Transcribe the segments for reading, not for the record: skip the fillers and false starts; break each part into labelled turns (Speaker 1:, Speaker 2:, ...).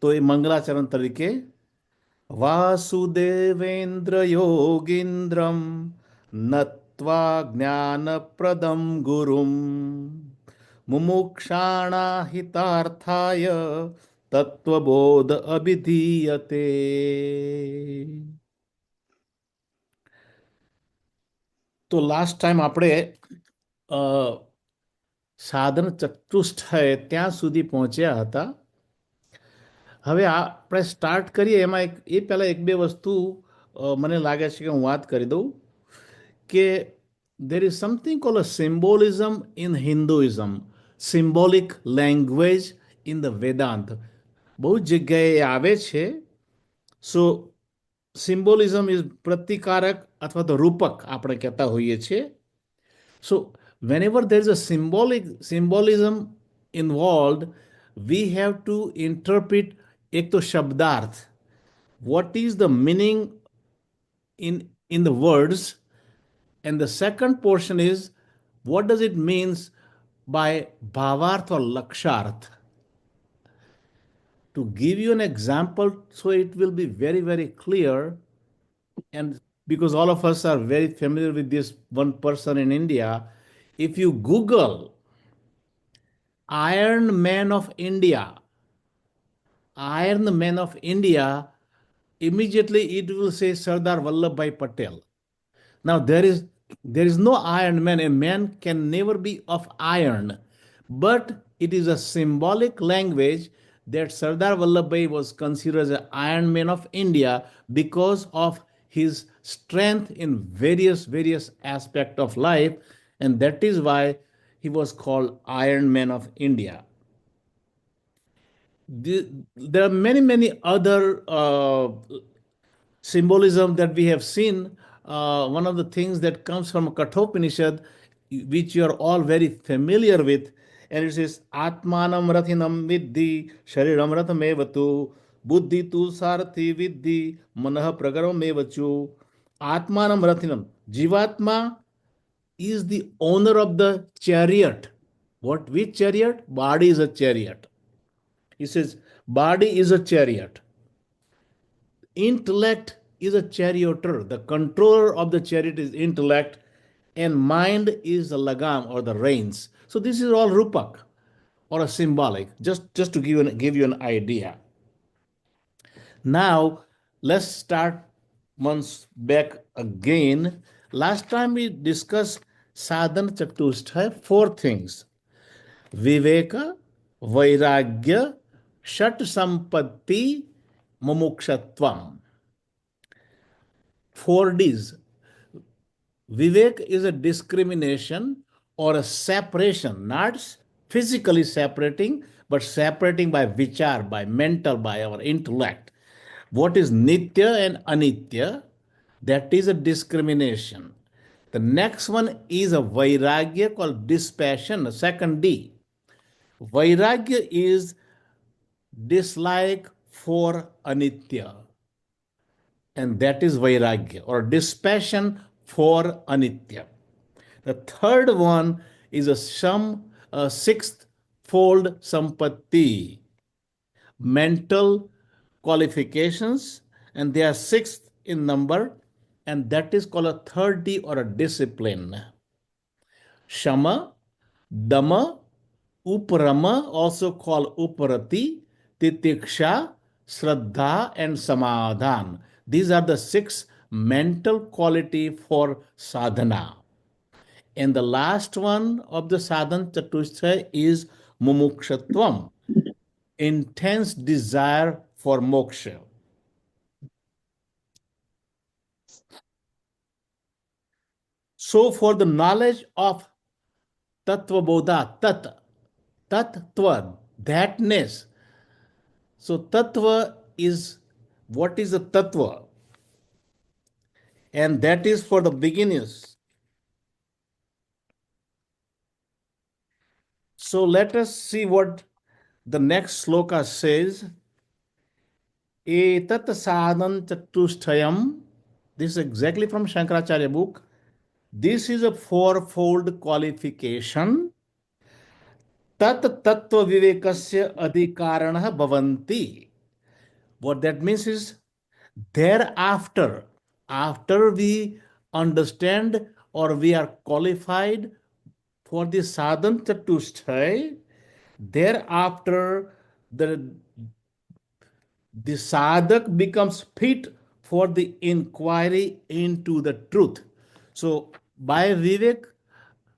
Speaker 1: તો એ મંગલાચરણ તરીકે વાસુદેવેન્દ્ર યોગીન્દ્રમ નત્વા જ્ઞાનપ્રદમ ગુરુમ મુમુક્ષાણા હિતાર્થાય તત્વબોધ અભિધીયતે. તો લાસ્ટ ટાઈમ આપણે સાધન ચતુષ્ટય ત્યાં સુધી પહોંચ્યા હતા. હવે આપણે સ્ટાર્ટ કરીએ એમાં એ પહેલાં એક બે વસ્તુ મને લાગે છે કે હું વાત કરી દઉં કે there is something called a symbolism in Hinduism, symbolic language in the Vedant. બહુ જગ્યાએ આવે છે. સો સિમ્બોલિઝમ ઇઝ પ્રતિકારક અથવા તો રૂપક આપણે કહેતા હોઈએ છીએ. સો whenever there is a symbolism involved, we have to interpret એક તો શબ્દાર્થ, what is the meaning in the words, and the second portion is what does it means by bhavarth or laksharth. To give you an example, so it will be very, very clear, and because all of us are very familiar with this one person in India, if you Google Iron Man of India, immediately it will say Sardar Vallabhbhai Patel. Now there is no Iron Man. A man can never be of iron, but it is a symbolic language that Sardar Vallabhbhai was considered as an Iron Man of India because of his strength in various aspects of life, and that is why he was called Iron Man of India. There are many other symbolism that we have seen. One of the things that comes from Kathopanishad, which you are all very familiar with, and it says, Atmanam rathinam viddhi, shariram rathmevatu, buddhi tu sarthi viddhi, manah pragaromevachu. Atmanam rathinam. Jivatma is the owner of the chariot. Which chariot? Body is a chariot. He says, body is a chariot. Intellect is a charioteer. The controller of the chariot is intellect, and mind is the lagam or the reins. So this is all rupak or a symbolic, just to give you an idea. Now let's start once back again. Last time we discussed Sadhana Chatushtaya, 4 things: Viveka, Vairagya, Shad-sampatti, Mumukshutva. 4 Ds. Vivek is a discrimination or a separation, not physically separating, but separating by vichar, by mental, by our intellect. What is Nitya and Anitya? That is a discrimination. The next one is a Vairagya called dispassion, the second D. Vairagya is dislike for Anitya, and that is Vairagya or dispassion for Anitya. The third one is a sixth fold sampatti, mental qualifications, and they are 6th in number, and that is called a third D or a discipline. Shama, Dama, Uparama, also called Uparati, Titiksha, Shraddha, and Samadhan. These are the 6 mental quality for sadhana. And the last one of the Sadhana Chatushtaya is Mumukshutvam, intense desire for moksha. So for the knowledge of Tattva Bodh, Tattva, thatness. So Tattva is, what is a Tattva? And that is for the beginners. So let us see what the next sloka says. Etat sadhan chatushtayam. This is exactly from Shankaracharya book. This is a 4-fold qualification. Tat tattva vivekasya adhikaranah bhavanti. What that means is thereafter, after we understand or we are qualified for the sadhana chatushtaya, thereafter the sadhak becomes fit for the inquiry into the truth. So by Vivek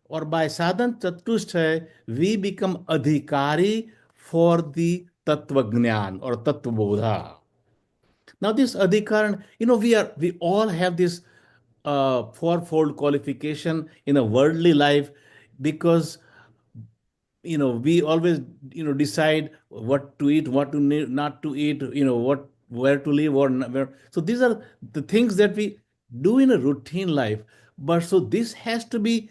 Speaker 1: or by sadhana chatushtaya, we become adhikari for the tattva jnana or tattva bodha. Now, this adhikaran, we all have this fourfold qualification in a worldly life because we always decide what to eat, what to not to eat, what where to live or where. So these are the things that we do in a routine life. But so this has to be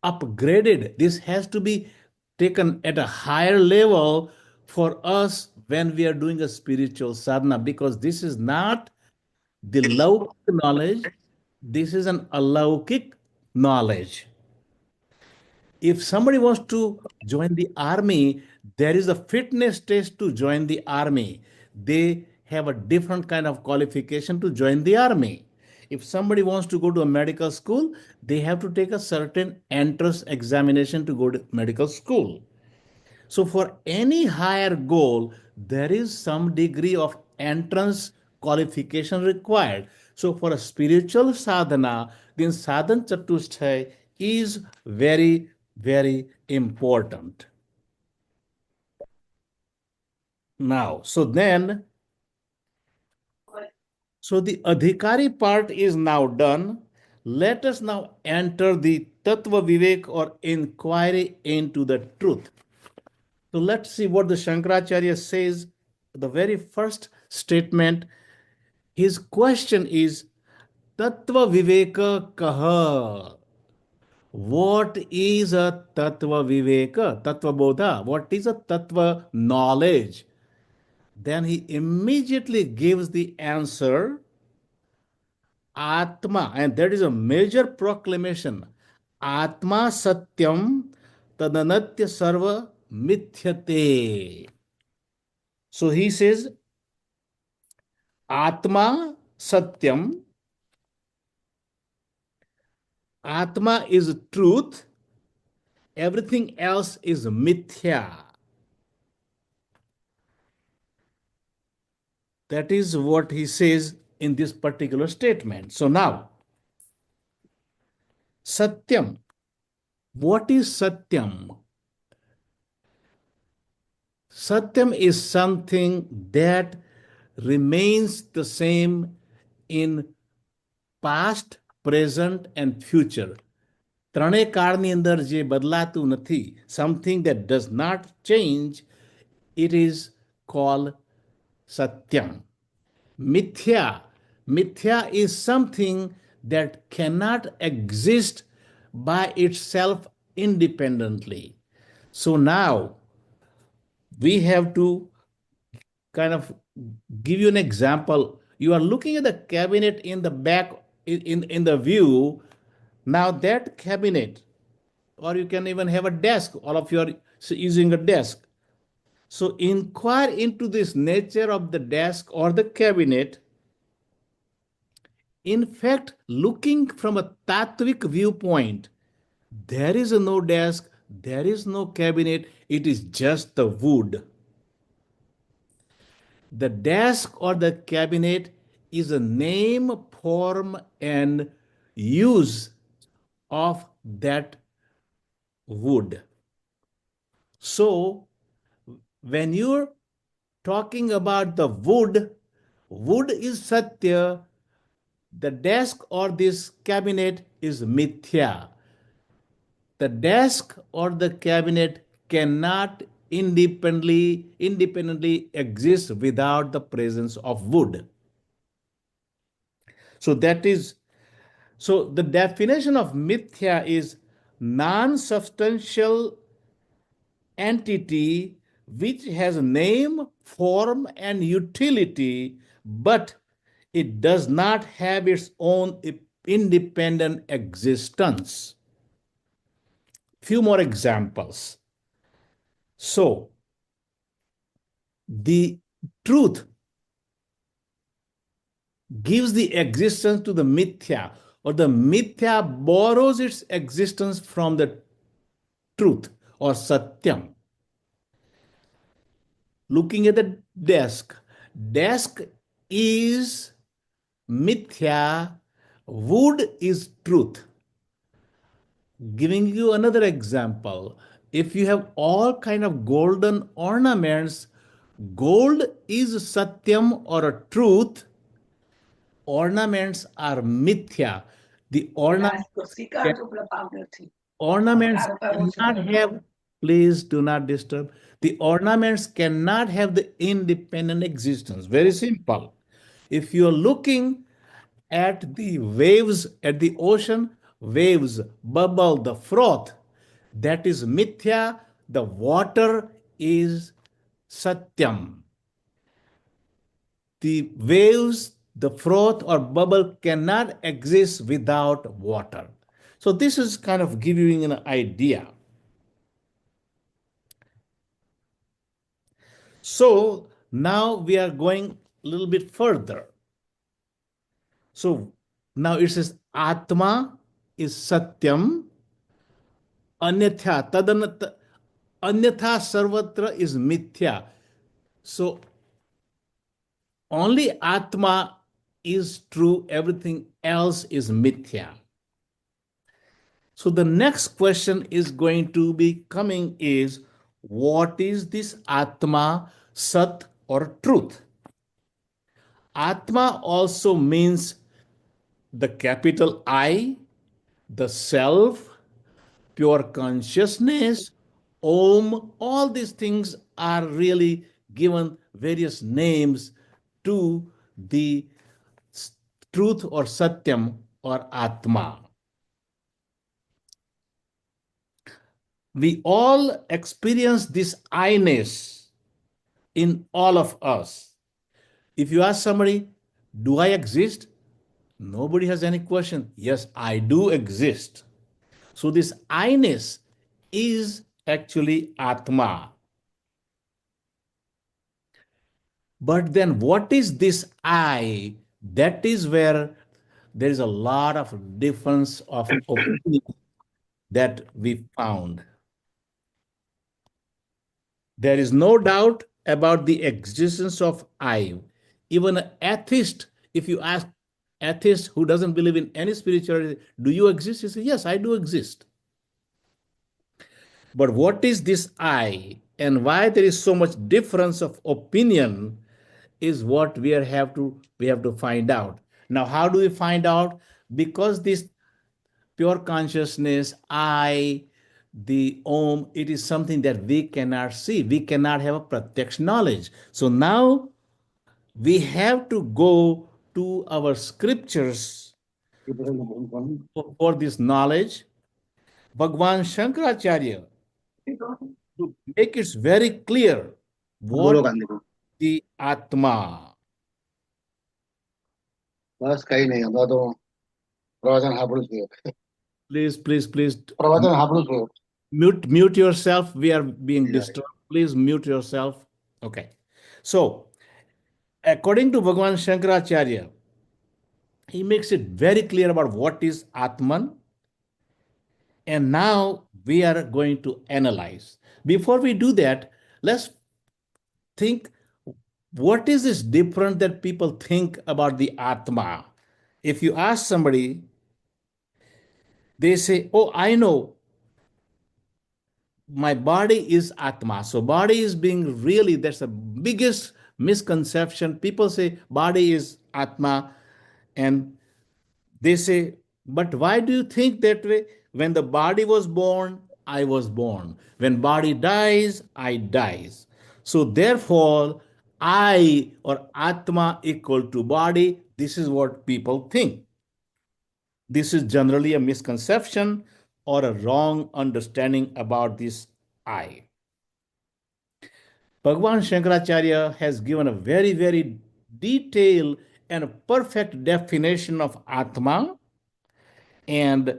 Speaker 1: upgraded. This has to be taken at a higher level for us when we are doing a spiritual sadhana, because this is not the Laukik knowledge, this is an alaukik knowledge. If somebody wants to join the army, there is a fitness test to join the army. They have a different kind of qualification to join the army. If somebody wants to go to a medical school, they have to take a certain entrance examination to go to medical school. So, for any higher goal, there is some degree of entrance qualification required. So, for a spiritual sadhana, then sadhana chatushtaya is very, very important. Now, so the adhikari part is now done. Let us now enter the tattva vivek or inquiry into the truth. So let's see what the Shankaracharya says. The very first statement, his question is Tattva Viveka Kaha. What is a Tattva Viveka? Tattva Bodha. What is a Tattva knowledge? Then he immediately gives the answer Atma, and that is a major proclamation. Atma Satyam Tadanatya Sarva Mithyate. So he says Atma Satyam. Atma is truth. Everything else is Mithya. That is what he says in this particular statement. So now, Satyam. What is Satyam? Satyam is something that remains the same in past, present, and future. ત્રણેય કાળની અંદર જે બદલાતું નથી, something that does not change, it is called satyam. Mithya. Mithya is something that cannot exist by itself independently. So now we have to kind of give you an example. You are looking at the cabinet in the back, in the view. Now that cabinet, or you can even have a desk, all of you are using a desk. So inquire into this nature of the desk or the cabinet. In fact, looking from a tattvic viewpoint, there is no desk, there is no cabinet, it is just the wood. The desk or the cabinet is a name, form, and use of that wood. So, when you're talking about the wood, wood is Satya, the desk or this cabinet is Mithya. The desk or the cabinet cannot independently exist without the presence of wood. So that is, so the definition of mithya is non-substantial entity which has name, form, and utility, but it does not have its own independent existence. Few more examples. So, the truth gives the existence to the Mithya, or the Mithya borrows its existence from the truth or Satyam. Looking at the desk is Mithya, wood is truth. Giving you another example, if you have all kind of golden ornaments, gold is Satyam or a truth, ornaments are Mithya. The ornaments cannot have, please do not disturb. The ornaments cannot have the independent existence. Very simple. If you are looking at the waves at the ocean, waves, bubble, the froth, that is Mithya. The water is Satyam. The waves, the froth or bubble cannot exist without water. So this is kind of giving you an idea. So now we are going a little bit further. So now it says Atma is Satyam, Anyatha, Anyatha Sarvatra is Mithya. So only Atma is true, everything else is Mithya. So the next question is going to be coming is, what is this Atma, Sat or truth? Atma also means the capital I, the self, pure consciousness, Om, all these things are really given various names to the truth or Satyam or Atma. We all experience this I-ness in all of us. If you ask somebody, do I exist? Nobody has any question. Yes, I do exist. So this I-ness is actually Atma. But then what is this I? That is where there is a lot of difference of opinion that we found. There is no doubt about the existence of I. Even an atheist, if you ask atheist who doesn't believe in any spirituality, do you exist? He says, yes, I do exist. But what is this I, and why there is so much difference of opinion is what we have to find out. Now, how do we find out? Because this pure consciousness, I, the Om, it is something that we cannot see. We cannot have a pratyaksha knowledge. So now we have to go to our scriptures for this knowledge. Bhagwan Shankaracharya, to make it very clear what is the Atma.
Speaker 2: बस काही नाही आता तो प्रवचन हापडूच घेऊ
Speaker 1: Please
Speaker 2: प्रवचन हापडूच घेऊ
Speaker 1: mute yourself. We are being disturbed. Please mute yourself. Okay. So, according to Bhagavan Shankaracharya, he makes it very clear about what is Atman. And now we are going to analyze. Before we do that, let's think, what is this different that people think about the Atma? If you ask somebody, they say, oh, I know my body is Atma. So body is being really, that's the biggest misconception. People say body is Atma, and they say, but why do you think that way? When the body was born, I was born. When body dies, I dies. So therefore, I or Atma equal to body. This is what people think. This is generally a misconception or a wrong understanding about this I. Bhagavan Shankaracharya has given a very, very detailed and a perfect definition of Atma, and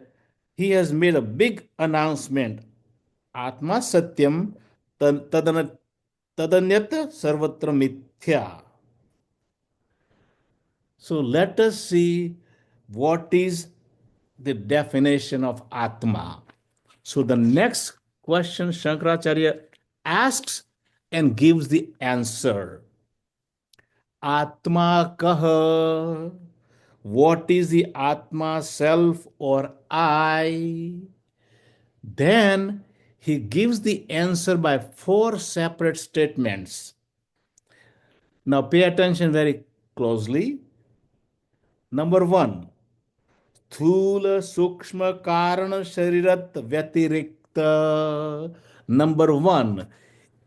Speaker 1: he has made a big announcement. Atma Satyam Tadanyata, Sarvatra Mithya. So let us see what is the definition of Atma. So the next question Shankaracharya asks and gives the answer. Atma kaha. What is the Atma, self or I? Then he gives the answer by four separate statements. Now pay attention very closely. Number one, Thula Sukshma Karana Sharirat Vyatirikta. Number one,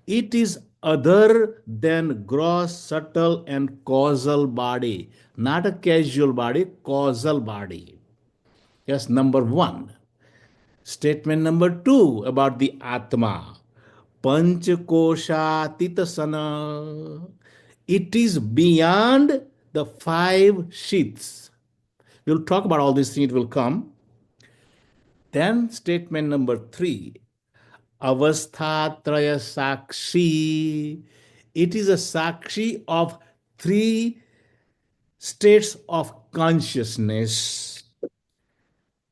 Speaker 1: it is other than gross, subtle, and causal body, not a casual body, causal body. Yes, number one. Statement number two about the Atma. Panchakoshatita. It is beyond the five sheaths. We'll talk about all these things, it will come. Then statement number three, avasthatraya sakshi. It is a sakshi of three states of consciousness.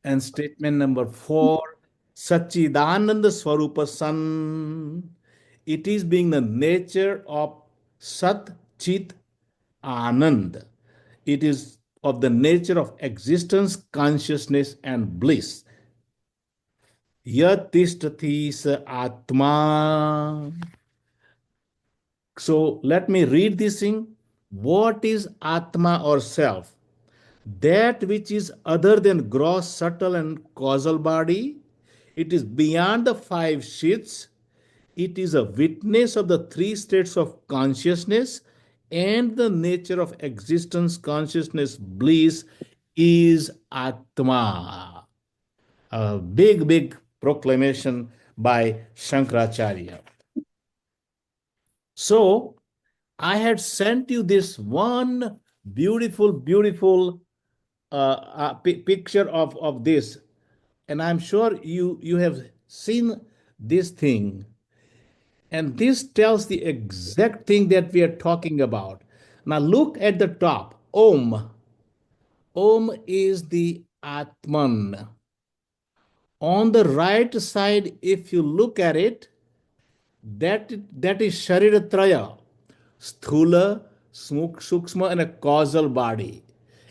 Speaker 1: And statement number four, Sachidananda Swarupa San. It is being the nature of Sat Chit Anand. It is of the nature of existence, consciousness, and bliss. Yatishtati sa Atma. So let me read this thing. What is Atma or self? That which is other than gross, subtle, and causal body. It is beyond the five sheaths. It is a witness of the three states of consciousness and the nature of existence, consciousness, bliss is Atma. A big, big proclamation by Shankaracharya. So, I had sent you this one beautiful, beautiful picture of this, and I'm sure you have seen this thing, and this tells the exact thing that we are talking about. Now look at the top. Om is the Atman. On the right side, if you look at it, that is Shariratraya, Sthula, Sukshma, and a causal body.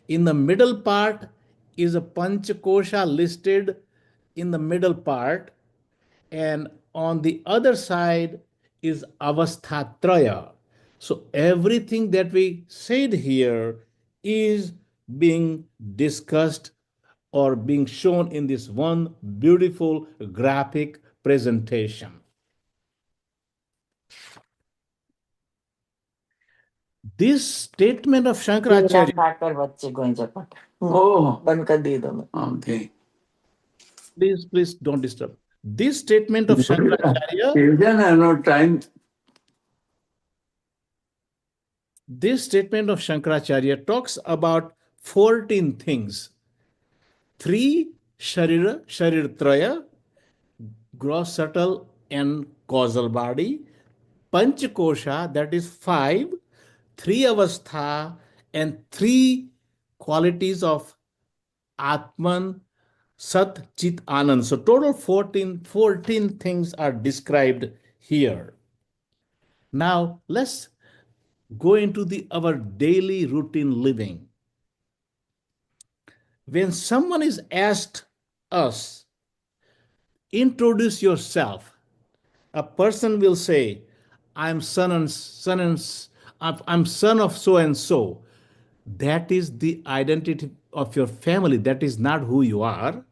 Speaker 1: In the middle part is a Panchakosha listed in the middle part, and on the other side is Avasthatraya. So everything that we said here is being discussed or being shown in this one beautiful graphic presentation. This statement of Shankaracharya.
Speaker 3: Oh, okay.
Speaker 1: Please don't disturb. This statement of Shankaracharya.
Speaker 3: Children have no time.
Speaker 1: This statement of Shankaracharya talks about 14 things. 3 Sharirtraya, gross, subtle, and causal body. Panchakosha, that is 5. 3 avastha, and 3 qualities of Atman, Sat, Chit, Anand. So total 14 things are described here. Now let's go into our daily routine living. When someone is asked us, introduce yourself, a person will say, I'm I'm son of so and so. That is the identity of your family. That is not who you are.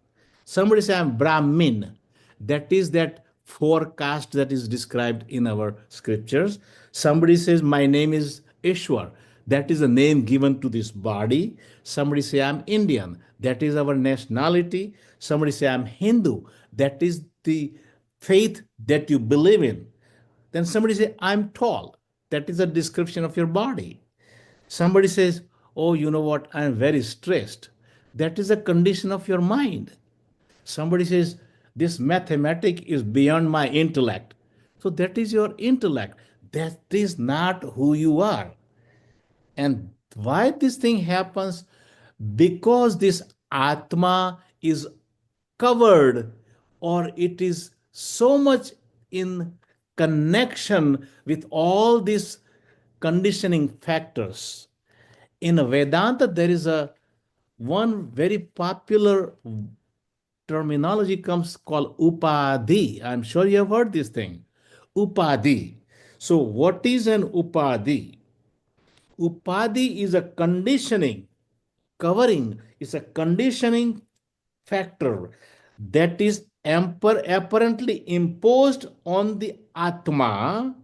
Speaker 1: Somebody say, I'm Brahmin. That is that forecast that is described in our scriptures. Somebody says, my name is Ishwar. That is a name given to this body. Somebody say, I'm Indian. That is our nationality. Somebody say, I'm Hindu. That is the faith that you believe in. Then somebody say, I'm tall. That is a description of your body. Somebody says, oh, you know what, I'm very stressed. That is a condition of your mind. Somebody says, this mathematic is beyond my intellect. So that is your intellect. That is not who you are. And Why this thing happens? Because this Atma is covered, or it is so much in connection with all these conditioning factors. In Vedanta, there is a one very popular terminology comes called upadhi. I'm sure you have heard this thing. Upadhi. So, what is an upadhi? Upadhi is a conditioning, covering, is a conditioning factor that is apparently imposed on the Atma,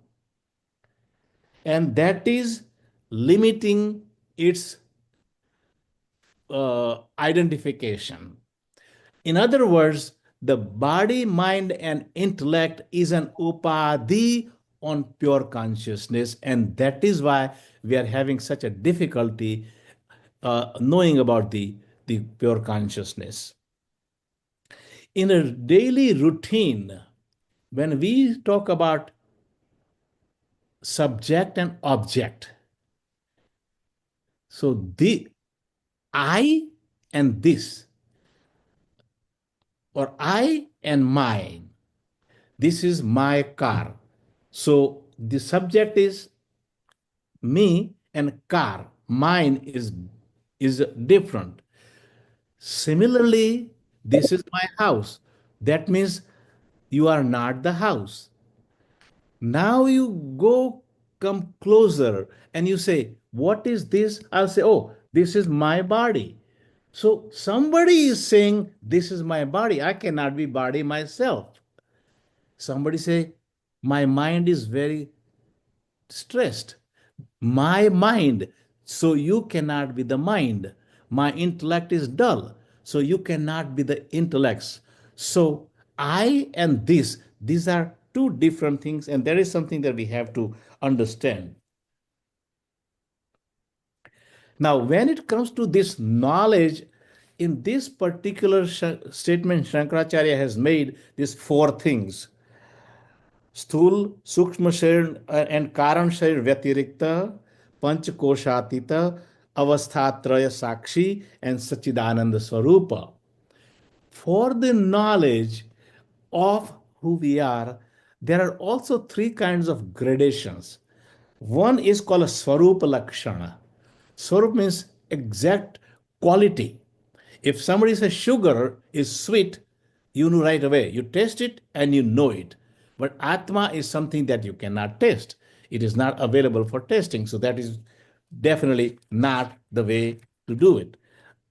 Speaker 1: and that is limiting its identification. In other words, the body, mind, and intellect is an upadhi on pure consciousness, and that is why we are having such a difficulty knowing about the pure consciousness. In a daily routine, when we talk about subject and object, so the I and this, or I and mine, this is my car. So the subject is me, and car, mine is different. Similarly, this is my house. That means you are not the house. Now you go come closer and you say, what is this? I'll say, oh, this is my body. So somebody is saying, this is my body. I cannot be body myself. Somebody say, my mind is very stressed. My mind. So you cannot be the mind. My intellect is dull. So you cannot be the intellects. So I and this, these are two different things, and there is something that we have to understand. Now, when it comes to this knowledge, in this particular statement, Shankaracharya has made these four things: स्थूल सूक्ष्म शरीर and कारण शरीर व्यतिरिक्त पंचकोशातीत अवस्थात्रय साक्षी and Sachidananda Swarupa. For the knowledge of who we are, there are also three kinds of gradations. One is called a Swarupa Lakshana. Swarup means exact quality. If somebody says sugar is sweet, you know right away. You taste it and you know it. But Atma is something that you cannot taste. It is not available for tasting. So that is definitely not the way to do it.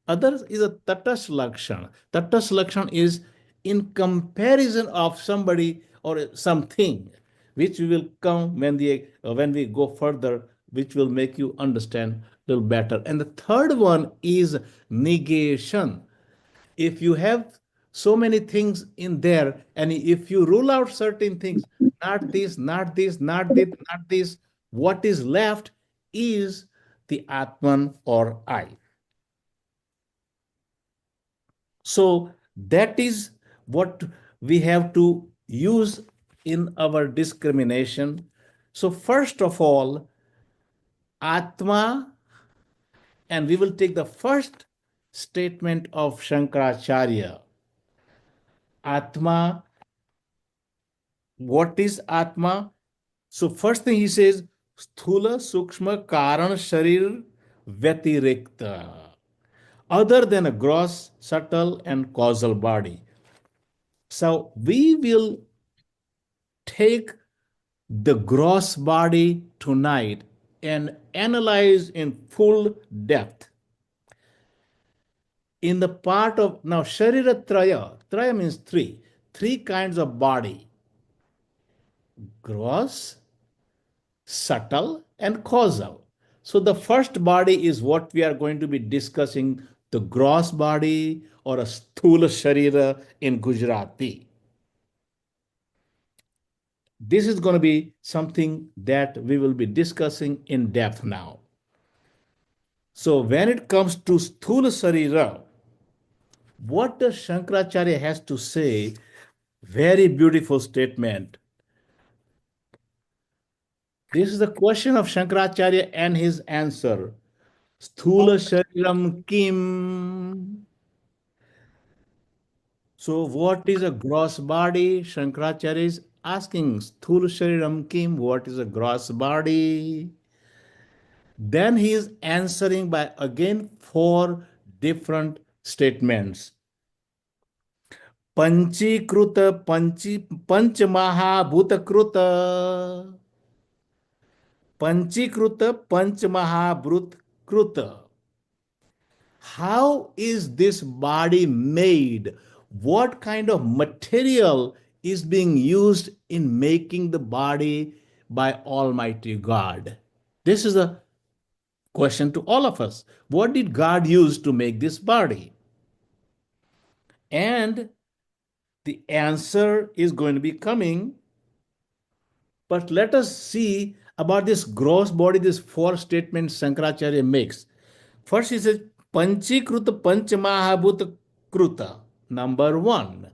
Speaker 1: Others is a Tatas Lakshan. Tatas Lakshan is in comparison of somebody or something, which we will come when we go further, which will make you understand a little better. And the third one is negation. If you have so many things in there, and if you rule out certain things, not this, not this, not this, not this, what is left is the Atman or I. So that is what we have to use in our discrimination. So, first of all, Atma, and we will take the first statement of Shankaracharya. Atma, what is Atma? So, first thing he says, Sthula Sukshma Karan Sharir Vyatirikta, other than a gross, subtle, and causal body. So, we will take the gross body tonight and analyze in full depth. In the part of now, Sharira Traya, Traya means three kinds of body: gross, subtle, and causal. So, the first body is what we are going to be discussing, the gross body, or a Sthula Sharira in Gujarati. This is going to be something that we will be discussing in depth now. So when it comes to Sthula Sarira, what does Shankaracharya has to say? Very beautiful statement. This is the question of Shankaracharya and his answer. Sthula Shariram Kim. So, what is a gross body? Shankaracharya is asking, Sthula Shariram Kim, what is a gross body? Then he is answering by again four different statements. पंचीकृत पंची पंचमहाभूतकृत पंचीकृत पंचमहाभूत कृत. How is this body made? What kind of material is being used in making the body by Almighty God? This is a question to all of us. What did God use to make this body? And the answer is going to be coming. But let us see about this gross body, these four statements Shankaracharya makes. First, he says, Panchikruta Panchamahabhuta Kruta, number one.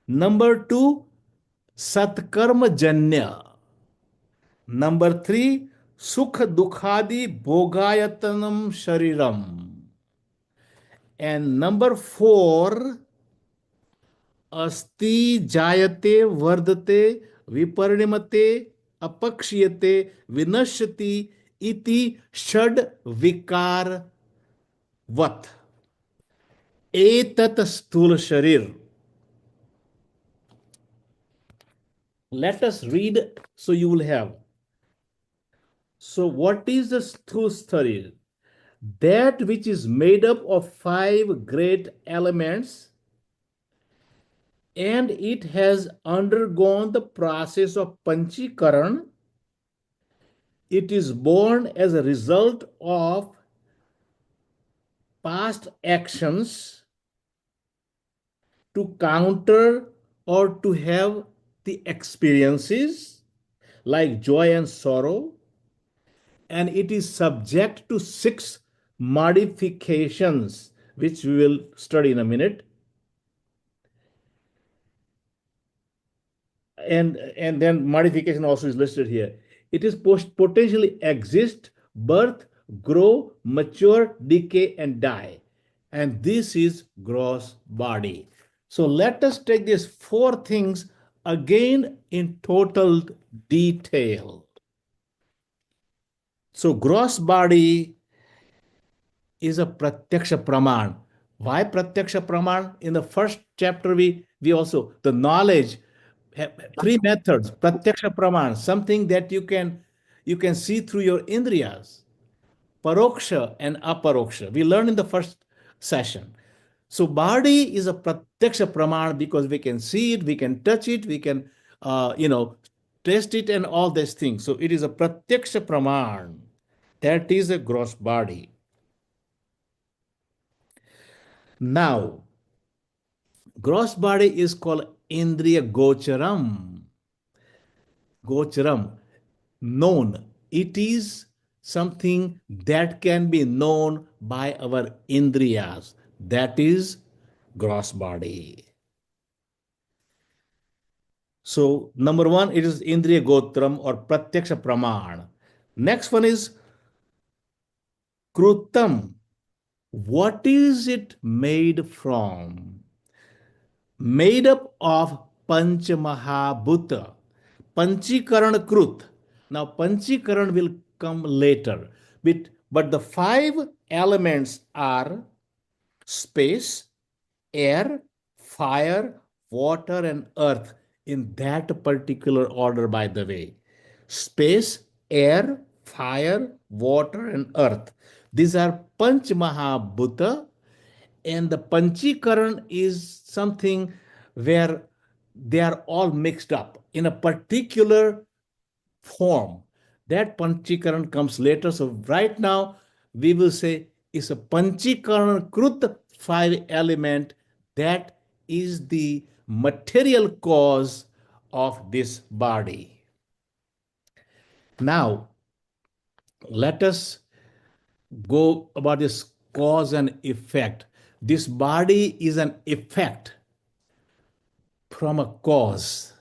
Speaker 1: Number two, Satkarma Janya. Number three, Sukha Dukhadi Bhogayatanam Shariram. And number four, अस्ति जायते वर्धते विपरिणमते अपक्षीयते विनश्यति इति षड विकार वत एतत् स्थूल शरीर. Let us read so you will have. So what is the sthul sharir? That which is made up of five great elements, and it has undergone the process of panchikaran. It is born as a result of past actions to counter or to have the experiences like joy and sorrow, and it is subject to six modifications, which we will study in a minute. And then modification also is listed here. It is potentially exist, birth, grow, mature, decay, and die. And this is gross body. So let us take these four things again in total detail. So gross body is a pratyaksha praman. Why pratyaksha praman? In the first chapter, we also the knowledge, three methods. Pratyaksha praman, something that you can see through your indriyas. Paroksha and aparoksha. We learned in the first session. So body is a pratyaksha praman because we can see it, we can touch it, we can taste it, and all these things. So it is a pratyaksha praman. That is a gross body. Now, gross body is called Indriya Gocharam. Gocharam, known. It is something that can be known by our Indriyas. That is gross body. So, number one, it is Indriya Gotram or Pratyaksha Praman. Next one is Krutam. What is it made from? Made up of Panchamahabhuta, Panchikaran Krut. Now, Panchikaran will come later, but the five elements are space, air, fire, water, and earth in that particular order, by the way. Space, air, fire, water, and earth. These are Panchamahabhuta, and the Panchikaran is something where they are all mixed up in a particular form. That Panchikaran comes later. So right now we will say it's a Panchikaran Krut five element that is the material cause of this body. Now let us go about this cause and effect. This body is an effect from a cause.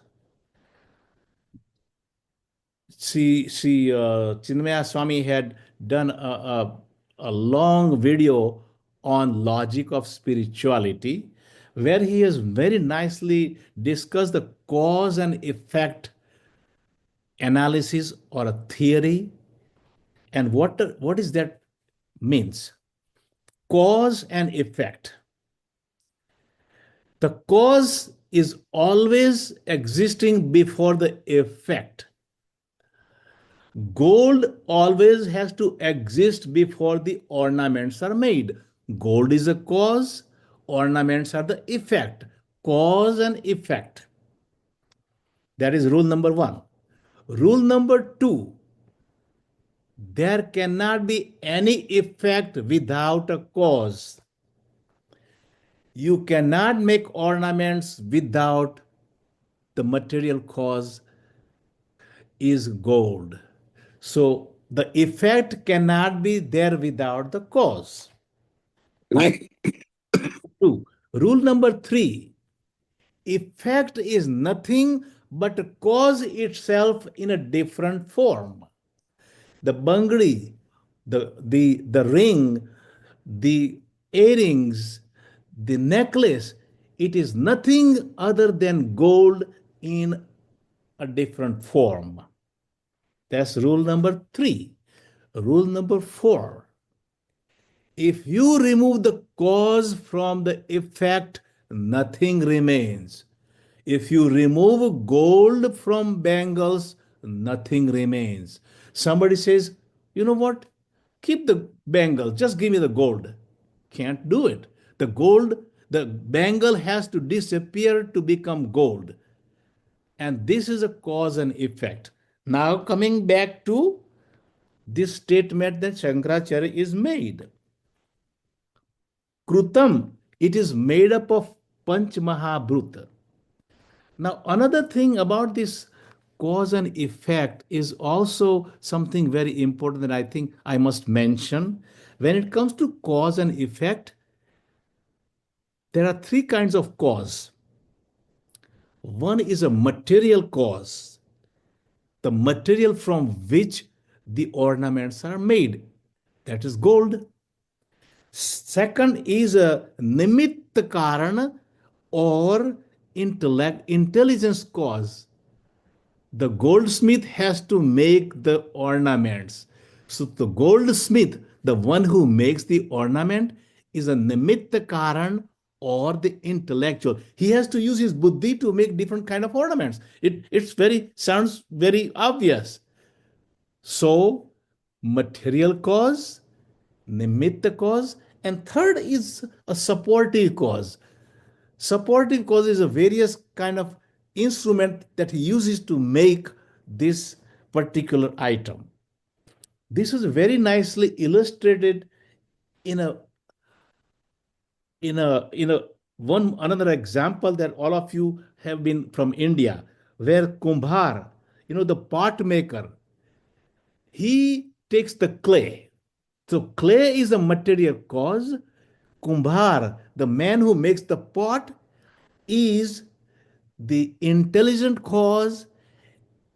Speaker 1: Chinmaya Swami had done a long video on logic of spirituality, where he has very nicely discussed the cause and effect analysis or a theory, and what is that means. Cause and effect. The cause is always existing before the effect. Gold always has to exist before the ornaments are made. Gold is a cause, ornaments are the effect. Cause and effect. That is rule number one. Rule number two, there cannot be any effect without a cause. You cannot make ornaments without the material cause is gold. So the effect cannot be there without the cause.
Speaker 3: Right.
Speaker 1: Two. Rule number three, effect is nothing but a cause itself in a different form. The bangli, the ring, the earrings, the necklace, it is nothing other than gold in a different form. That's rule number three. Rule number four, if you remove the cause from the effect, nothing remains. If you remove gold from bangles, nothing remains. Somebody says, you know what? Keep the bangle, just give me the gold. Can't do it. The gold, the bangle has to disappear to become gold. And this is a cause and effect. Now, coming back to this statement that Shankaracharya is made. Krutam, it is made up of Panch Mahabhuta. Now, another thing about this cause and effect is also something very important that I think I must mention. When it comes to cause and effect, there are three kinds of cause. One is a material cause, the material from which the ornaments are made, that is gold. Second is a nimitta karana or intelligence cause. The goldsmith has to make the ornaments. So the goldsmith, the one who makes the ornament, is a nimitta karan or the intellectual. He has to use his buddhi to make different kind of ornaments. It's very sounds very obvious. So material cause, nimitta cause, and third is a supportive cause. Supporting cause is a various kind of instrument that he uses to make this particular item. This is very nicely illustrated in a one another example that all of you have been from India, where Kumbhar, the pot maker, he takes the clay. So clay is a material cause. Kumbhar, the man who makes the pot, is the intelligent cause,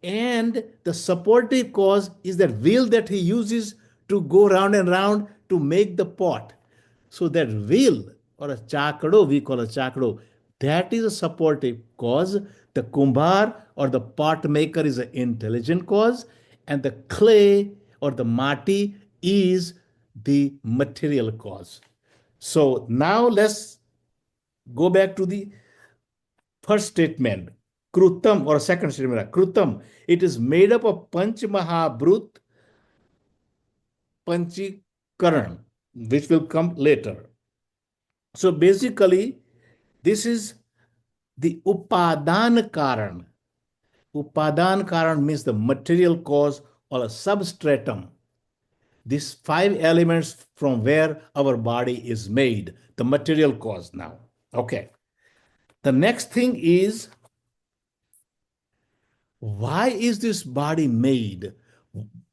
Speaker 1: and the supportive cause is that wheel that he uses to go round and round to make the pot. So that wheel, or a chakado, we call a chakado, that is a supportive cause. The kumbhar or the pot maker is an intelligent cause, and the clay or the mati is the material cause. So now let's go back to the first statement, Krutam, or second statement, Krutam. It is made up of Panch Mahabhrut, Panchikaran, which will come later. So basically, this is the Upadan Karan. Upadan Karan means the material cause or a substratum. These five elements from where our body is made, the material cause now. Okay. The next thing is, why is this body made?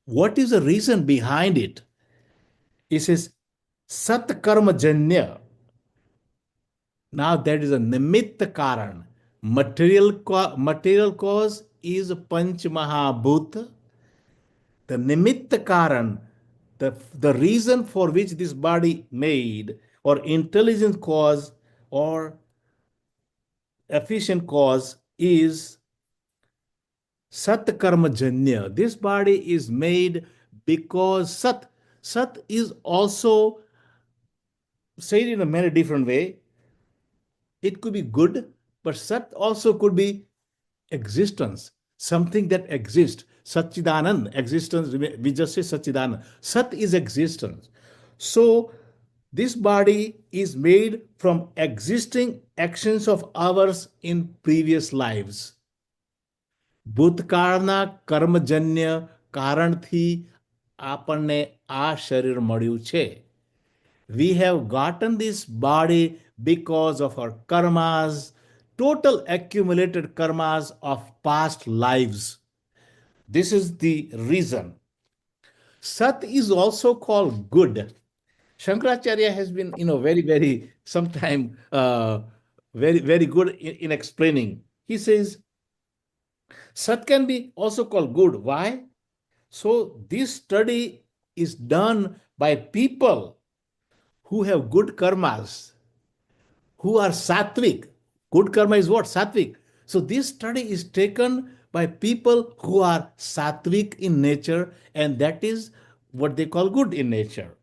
Speaker 1: What is the reason behind it? It says Sat Karma Janya. Now that is a Nimitta Karan. Material cause is Panch Mahabhuta. The Nimitta Karan, the reason for which this body made, or intelligent cause, or efficient cause, is Sat Karma Janya. This body is made because Sat is also said in a many different way. It could be good, but Sat also could be existence, something that exists. Satchidanand, existence, we just say Satchidanand. Sat is existence. So this body is made from existing actions of ours in previous lives. ભૂતકાળના કર્મજન્ય કારણથી આપણને આ શરીર મળ્યું છે. We have gotten this body because of our karmas, total accumulated karmas of past lives. This is the reason. Sat is also called good. Shankaracharya has been, very, sometime very good in explaining. He says Sat can be also called good. Why? So this study is done by people who have good karmas, who are sattvic. Good karma is what? Sattvic. So this study is taken by people who are sattvic in nature, and that is what they call good in nature.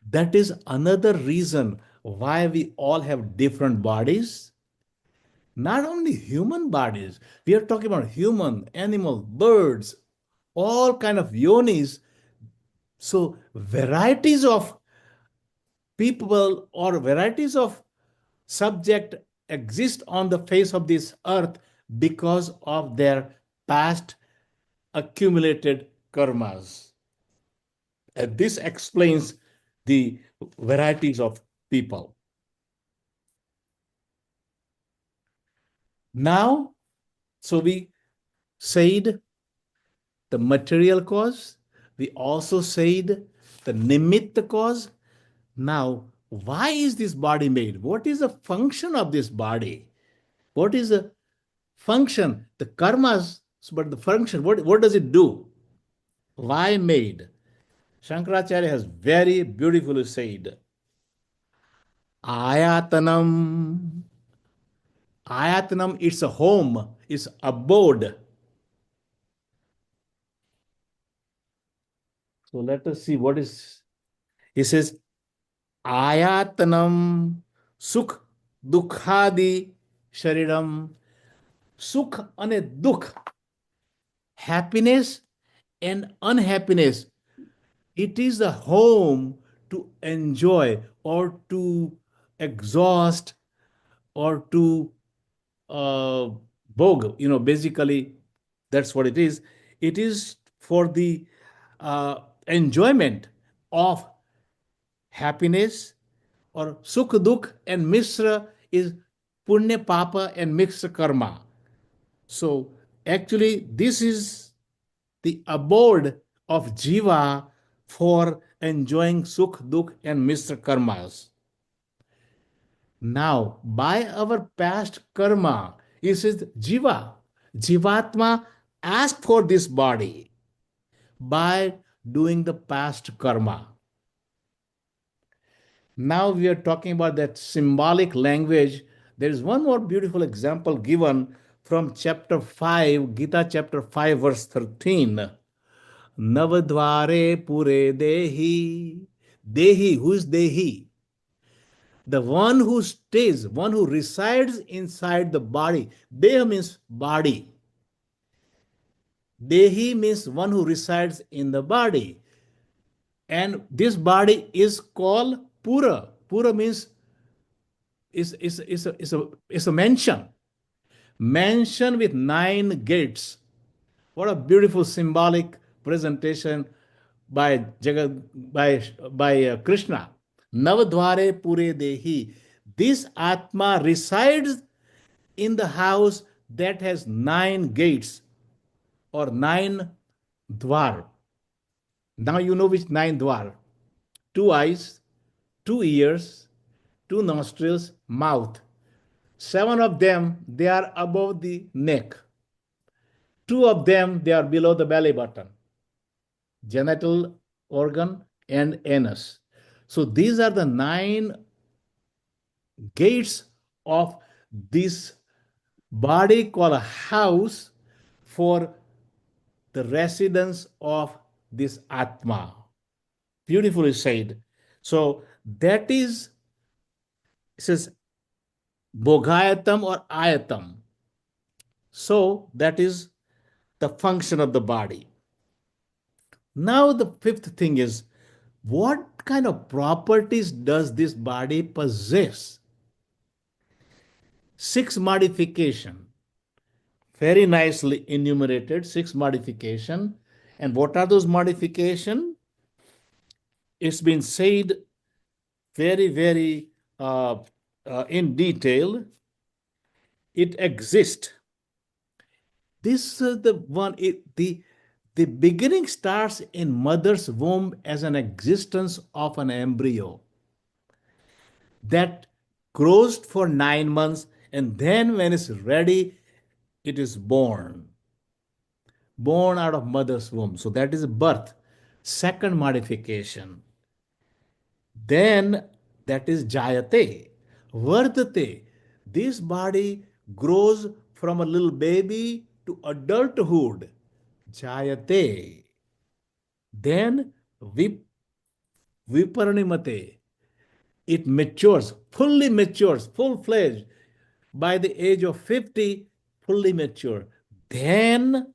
Speaker 1: That is another reason why we all have different bodies. Not only human bodies, we are talking about human, animal, birds, all kind of yonis. So varieties of people or varieties of subject exist on the face of this earth because of their past accumulated karmas. And this explains the varieties of people. Now, so we said the material cause, we also said the nimitta cause. Now, why is this body made? What is the function of this body? What is the function? The karmas, but the function, what does it do? Why made? Shankaracharya has very beautifully said, Ayatanam. Ayatanam, it's a home, it's abode. So let us see what is. He says, Ayatanam sukh dukhadi shariram. Sukh ane dukh, happiness and unhappiness. It is a home to enjoy or to exhaust or to bhog. Basically, that's what it is. It is for the enjoyment of happiness, or sukh dukh, and mishra is punya papa and mixed karma. So actually, this is the abode of jiva for enjoying sukh dukh and mishra karmas. Now, by our past karma, it says Jivatma asked for this body by doing the past karma. Now we are talking about that symbolic language. There is one more beautiful example given from chapter 5, Gita chapter 5, verse 13. Navadvare pure dehi. Dehi, who is dehi? The one who stays, one who resides inside the body. Deha means body. Dehi means one who resides in the body. And this body is called Pura. Pura means is a mansion. Mansion with 9 gates. What a beautiful symbolic presentation by Jagat, by Krishna. Navadvare pure dehi. This Atma resides in the house that has 9 gates or 9 dwar. Now you know which 9 dwar. 2 eyes, 2 ears, 2 nostrils, mouth. 7 of them, they are above the neck. 2 of them, they are below the belly button. genital organ, and anus. So these are the 9 gates of this body called a house for the residence of this Atma. Beautifully said. So that is, it says, Bhogayatam or Ayatam. So that is the function of the body. Now, the fifth thing is, what kind of properties does this body possess? 6 modification, very nicely enumerated, 6 modification. And what are those modification? It's been said very, very in detail. It exists. This is the one, the beginning starts in mother's womb as an existence of an embryo that grows for 9 months, and then when it's ready, it is born out of mother's womb. So that is birth. Second modification. Then that is jayate, vardate. This body grows from a little baby to adulthood. Jayate. Then viparinimate. It matures, fully matures, full fledged by the age of 50, fully mature. Then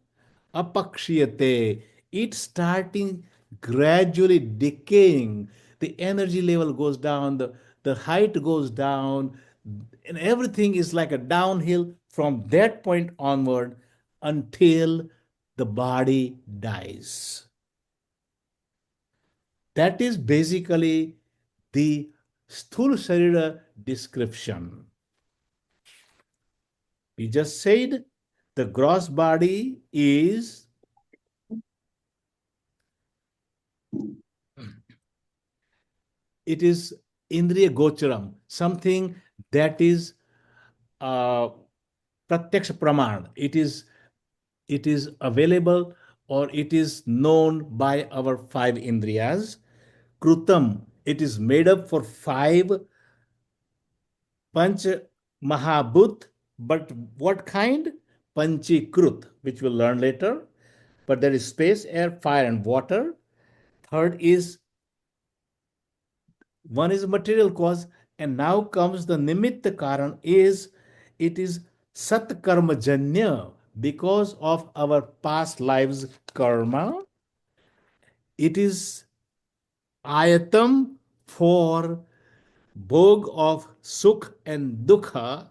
Speaker 1: apakshiyate, it starting gradually decaying. The energy level goes down, the height goes down, and everything is like a downhill from that point onward until the body dies. That is basically the Sthula Sharira description. We just said the gross body is Indriya Gocharam, something that is Pratyaksha Praman. It is available, or it is known by our 5 Indriyas. Krutam, it is made up for 5 Panch Mahabhut, but what kind? Panchikrut, which we'll learn later. But there is space, air, fire, and water. Third is, one is material cause, and now comes the Nimitta Karan, it is Sat Karma Janya, because of our past lives karma. It is Ayatam for Bhog of Sukh and Dukha,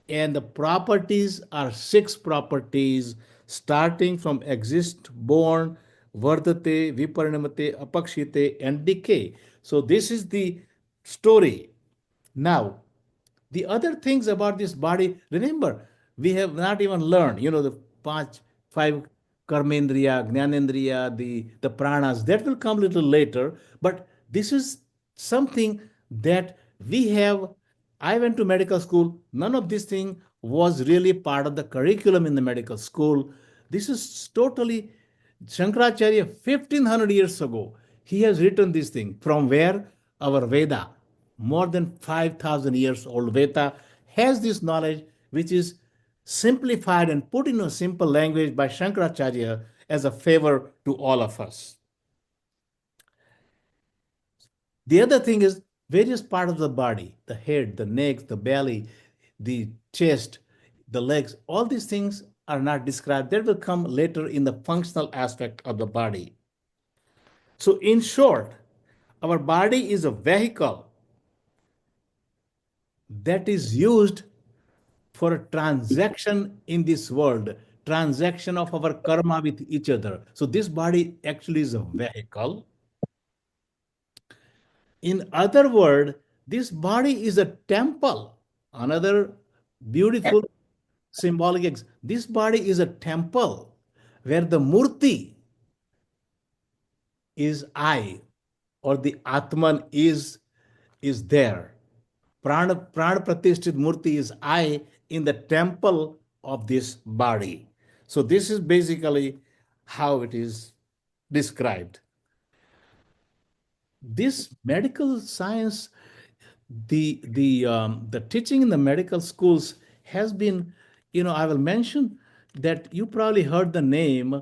Speaker 1: and the properties are 6 properties, starting from exist, born, vardate, viparinamate, apakshite, and decay. So this is the story. Now, the other things about this body, remember, we have not even learned, the 5 karmendriya, jnanendriya, the pranas, that will come a little later. But this is something that we have. I went to medical school. None of this thing was really part of the curriculum in the medical school. This is totally Shankaracharya, 1500 years ago. He has written this thing. From where? Our Veda, more than 5,000 years old Veda, has this knowledge, which is simplified and put in a simple language by Shankaracharya as a favor to all of us. The other thing is various parts of the body, the head, the neck, the belly, the chest, the legs, all these things are not described. That will come later in the functional aspect of the body. So, in short, our body is a vehicle that is used for a transaction in this world, transaction of our karma with each other. So, this body actually is a vehicle. In other words, this body is a temple. Another beautiful symbolic. This body is a temple where the murti is I, or the Atman is there. Prana Pratishthit Murti is I in the temple of this body. So this is basically how it is described. This medical science, the teaching in the medical schools has been, I will mention that you probably heard the name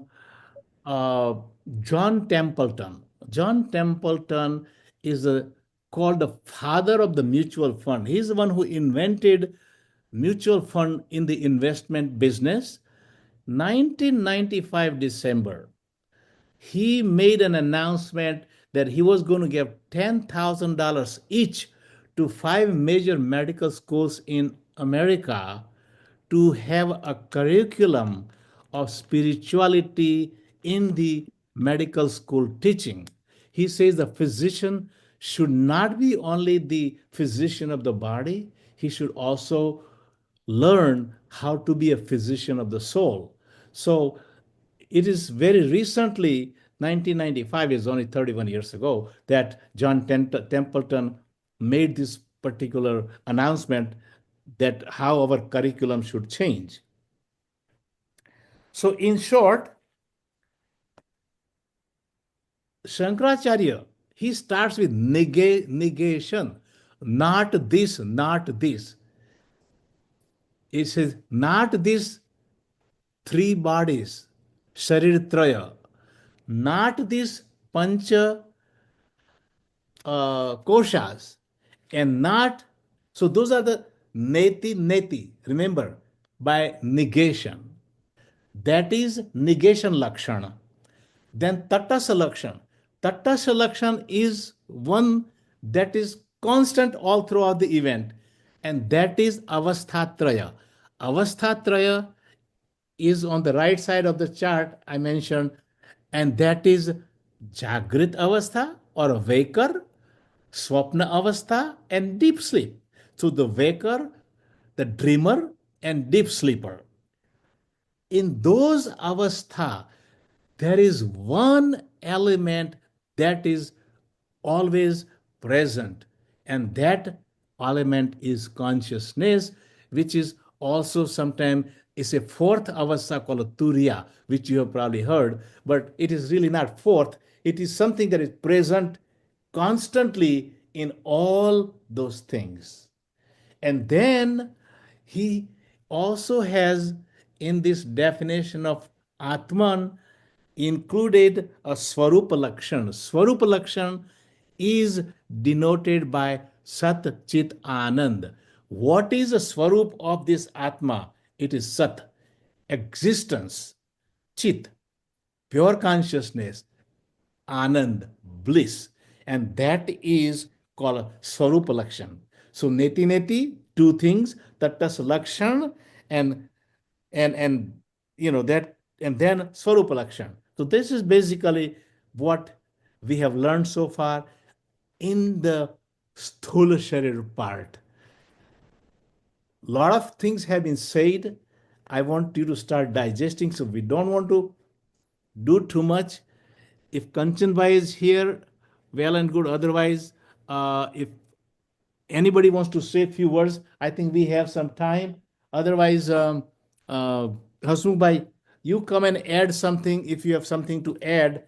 Speaker 1: uh, John Templeton. John Templeton is called the father of the mutual fund. He's the one who invented mutual fund in the investment business. 1995 December, he made an announcement that he was going to give $10,000 each to five major medical schools in America to have a curriculum of spirituality in the medical school teaching. He says the physician should not be only the physician of the body, he should also learn how to be a physician of the soul. So it is very recently, 1995 is only 31 years ago, that John Templeton made this particular announcement that how our curriculum should change. So, in short, Shankaracharya, he starts with negation, not this, not this. It says, not these three bodies, Sharir Traya, not these Pancha koshas, and not, so those are the neti, remember, by negation. That is negation lakshana. Then tatasa lakshana. Tatasa lakshana is one that is constant all throughout the event, and that is avasthatraya. Avasthatraya is on the right side of the chart I mentioned, and that is Jagrit Avastha or a Vakar, Swapna Avastha, and deep sleep. So the Vakar, the dreamer, and deep sleeper. In those avastha, there is one element that is always present, and that element is consciousness, which is also sometimes is a fourth avastha called turiya, which you have probably heard, but it is really not fourth. It is something that is present constantly in all those things. And then he also has in this definition of Atman included a Swarupa Lakshan. Swarupa Lakshan is denoted by Sat Chit Anand. What is the Swarup of this Atma? It is Sat, existence, Chit, pure consciousness, Anand, bliss. And that is called Swarupa Lakshan. So neti, two things, tattas lakshan and that, and then Swarupa Lakshan. So this is basically what we have learned so far in the Sthula Sharir part. Lot of things have been said. I want you to start digesting, so we don't want to do too much. If Kanchanbhai is here, well and good. Otherwise, if anybody wants to say a few words, I think we have some time. Otherwise, Hasmukh, you come and add something if you have something to add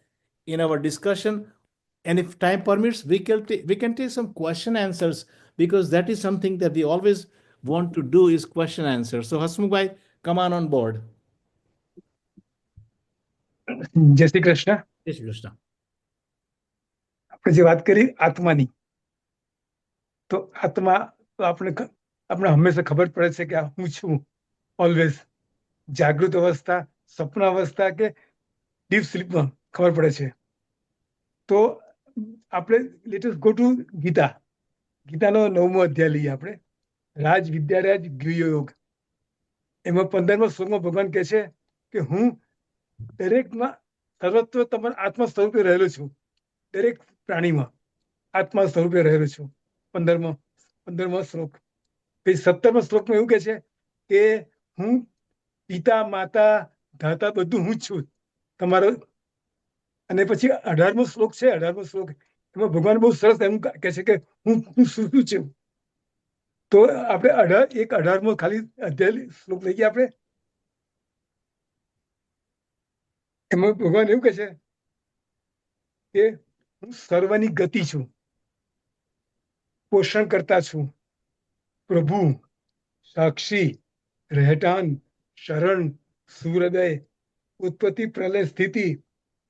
Speaker 1: in our discussion. And if time permits, we can take some question answers, because that is something that we always want to do is question answer. So Hasmukh, come on board.
Speaker 4: જય Shri Krishna.
Speaker 1: Jai Shri Krishna.
Speaker 4: આપણે જે વાત કરી આત્માની, તો આત્મા તો આપણે હંમેશા ખબર પડે છે કે હું છું ઓલવેઝ જાગૃત અવસ્થા, સ્વપ્ન અવસ્થા કે ડીપ સ્લીપમાં ખબર પડે છે. તો આપણે let us go to Gita. ગીતાનો 9મો અધ્યાય લઈએ આપણે, રાજ વિદ્યારાજ ગૃહયોગ. એમાં 15મા શ્લોકમાં ભગવાન કહે છે કે હું દરેકમાં સર્વત્ર તમારા આત્મા સ્વરૂપે રહેલો છું, દરેક પ્રાણીમાં આત્મા સ્વરૂપે રહેલો છું. 15મો શ્લોક. પછી 17મા શ્લોકમાં એવું કહે છે કે હું પિતા, માતા, ધાતા બધું હું જ છું તમારો. અને પછી 18મો શ્લોક છે, 18મો શ્લોક, એમાં ભગવાન બહુ સરસ એમ કહે છે કે હું શું છું. તો આપણે 18મો ખાલી અધ્યાય શ્લોક લઈએ આપણે. એમાં ભગવાન એવું કહે છે કે હું સર્વની ગતિ છું, પોષણ કરતા છું, પ્રભુ, સાક્ષી, રહેઠાણ, શરણ, સૂર્યોદય, ઉત્પત્તિ, પ્રલય, સ્થિતિ,